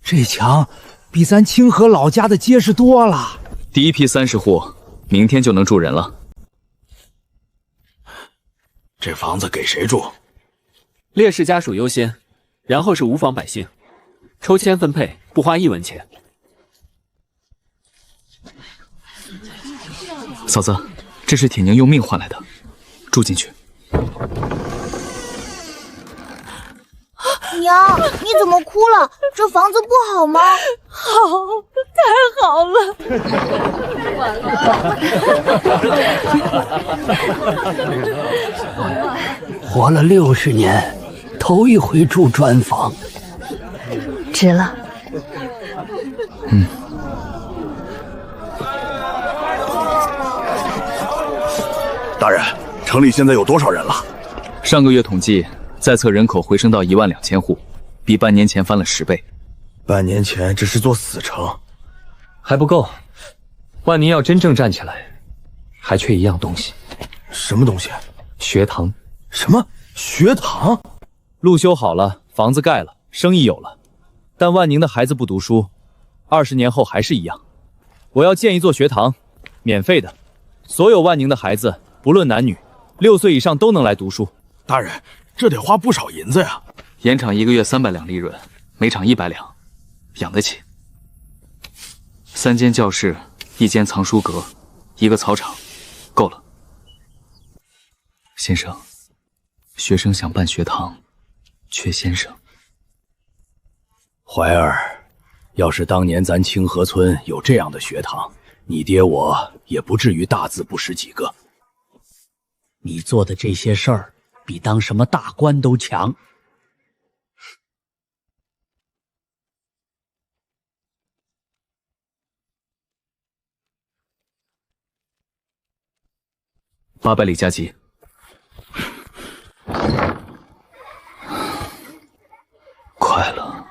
这墙比咱清河老家的结实多了。第一批30户，明天就能住人了。这房子给谁住？烈士家属优先，然后是无房百姓，抽签分配，不花1文钱。嫂子，这是铁凝用命换来的，住进去。娘，你怎么哭了？这房子不好吗？好，太好了！活了60年，头一回住砖房，值了。大人，城里现在有多少人了？上个月统计，在册人口回升到12000户，比半年前翻了10倍。半年前只是座死城，还不够。万宁要真正站起来，还缺一样东西。什么东西？学堂。什么学堂？路修好了，房子盖了，生意有了，但万宁的孩子不读书，20年后还是一样。我要建一座学堂，免费的，所有万宁的孩子，不论男女，6岁以上都能来读书。大人，这得花不少银子呀。盐场1个月300两利润，每场100两，养得起。3间教室，1间藏书阁，1个操场，够了。先生，学生想办学堂，缺先生。怀儿，要是当年咱清河村有这样的学堂，你爹我也不至于大字不识几个。你做的这些事儿，比当什么大官都强。800里加急。快了。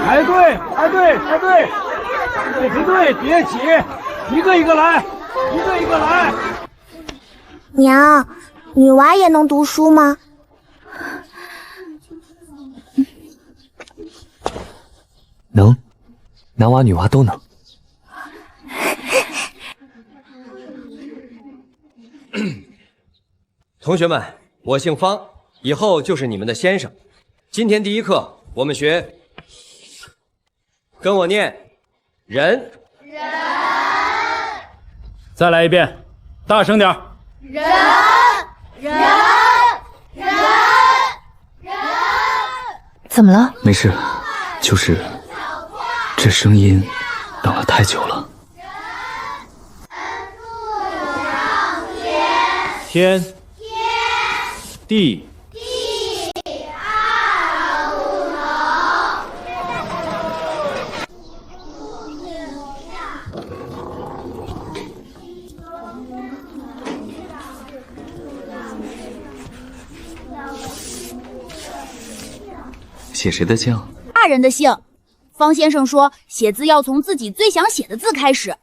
排队，排队，排队！排队，别挤，一个一个来，一个一个来。娘，女娃也能读书吗？能，男娃女娃都能。同学们，我姓方，以后就是你们的先生。今天第一课，我们学，跟我念，人。再来一遍，大声点。人。怎么了？没事，就是这声音等了太久了。天，地，写谁的姓？大人的姓。方先生说，写字要从自己最想写的字开始。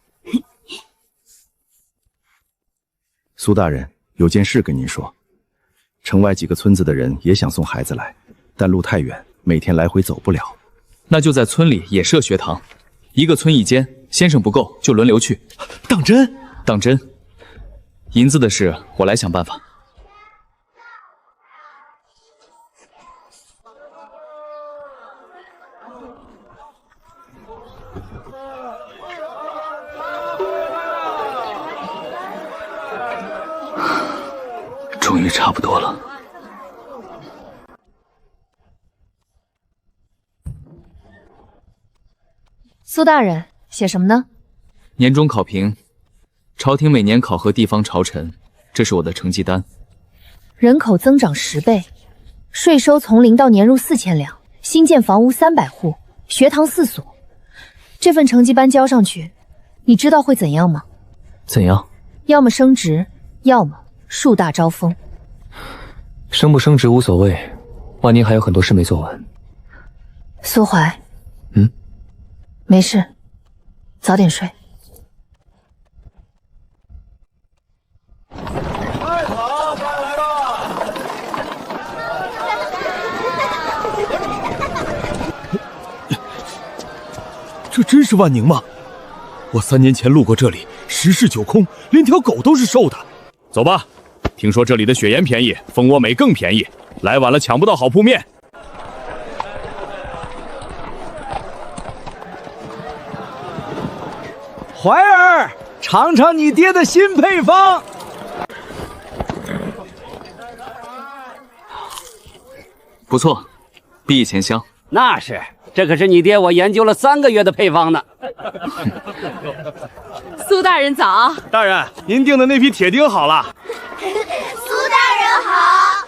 苏大人，有件事跟您说。城外几个村子的人也想送孩子来，但路太远，每天来回走不了。那就在村里也设学堂，1个村1间，先生不够就轮流去。当真？当真。银子的事我来想办法。终于差不多了。苏大人，写什么呢？年终考评，朝廷每年考核地方朝臣，这是我的成绩单。人口增长10倍，税收从0到年入4000两，新建房屋300户，学堂4所。这份成绩单交上去，你知道会怎样吗？怎样？要么升职，要么树大招风。升不升职无所谓，万宁还有很多事没做完。苏怀，嗯，没事，早点睡。太好，快来吧！这真是万宁吗？我3年前路过这里，十室九空，连条狗都是瘦的。走吧，听说这里的雪盐便宜，蜂窝煤更便宜，来晚了抢不到好铺面。怀儿，尝尝你爹的新配方。不错，比以前香。那是，这可是你爹我研究了3个月的配方呢。苏大人早。大人，您订的那批铁钉好了。苏大人好。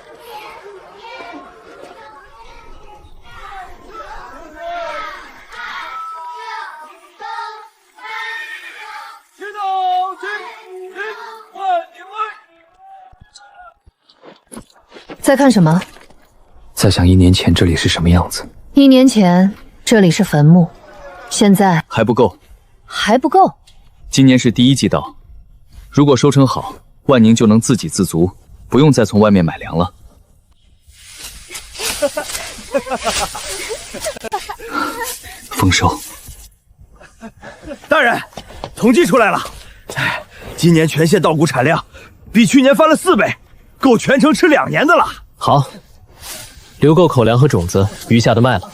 在看什么？在想1年前这里是什么样子。1年前这里是坟墓，现在还不够。还不够。今年是第1季稻，如果收成好，万宁就能自给自足，不用再从外面买粮了。丰收。大人，统计出来了，今年全县稻谷产量比去年翻了4倍，够全城吃2年的了。好，留够口粮和种子，余下的卖了，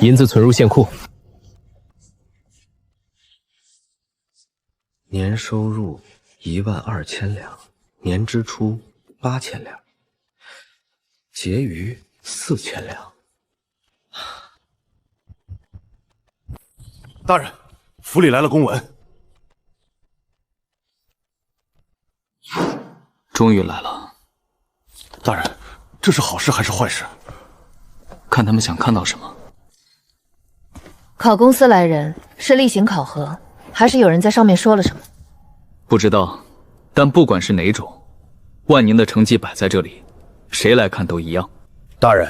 银子存入县库。年收入12000两，年支出8000两，结余4000两。大人，府里来了公文。终于来了。大人，这是好事还是坏事？看他们想看到什么。考公司来人，是例行考核，还是有人在上面说了什么？不知道，但不管是哪种，万宁的成绩摆在这里，谁来看都一样。大人，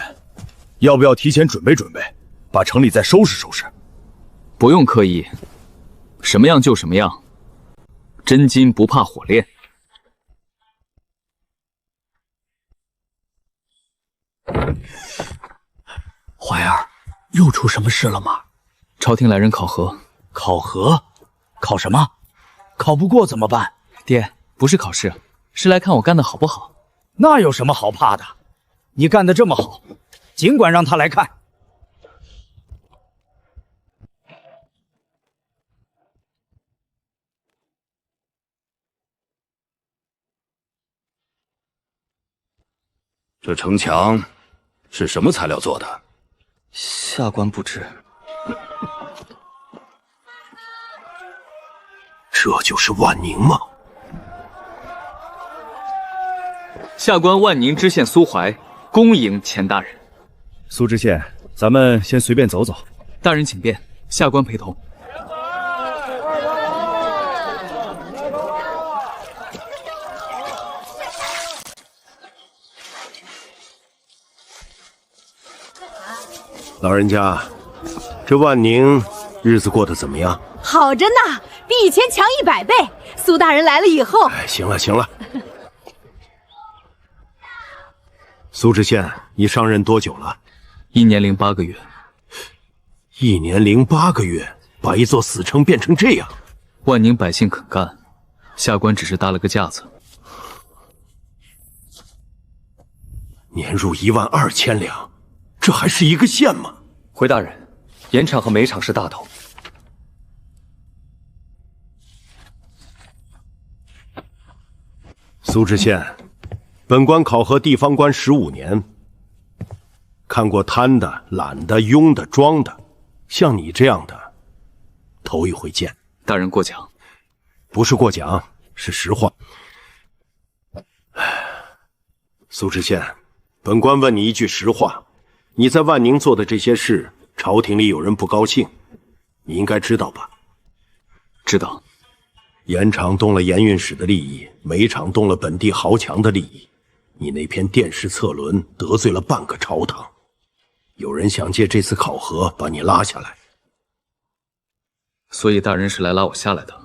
要不要提前准备准备，把城里再收拾收拾？不用刻意，什么样就什么样。真金不怕火炼。怀儿，又出什么事了吗？朝廷来人考核。考核？考什么？考不过怎么办？爹，不是考试，是来看我干的好不好。那有什么好怕的？你干得这么好，尽管让他来看。这城墙是什么材料做的？下官不知。这就是万宁吗？下官万宁知县苏怀，恭迎钱大人。苏知县，咱们先随便走走。大人请便，下官陪同。老人家，这万宁日子过得怎么样？好着呢，比以前强100倍。苏大人来了以后，行了行了。苏知县，你上任多久了？1年零8个月。1年零8个月，把一座死城变成这样。万宁百姓肯干，下官只是搭了个架子。年入12000两，这还是一个县吗？回大人，盐场和煤场是大头。苏知县，本官考核地方官15年，看过贪的、懒的、庸的、装的，像你这样的，头一回见。大人过奖。不是过奖，是实话。苏知县，本官问你一句实话，你在万宁做的这些事，朝廷里有人不高兴，你应该知道吧？知道。盐场动了盐运使的利益，煤场动了本地豪强的利益，你那篇电视策论得罪了半个朝堂，有人想借这次考核把你拉下来。所以大人是来拉我下来的。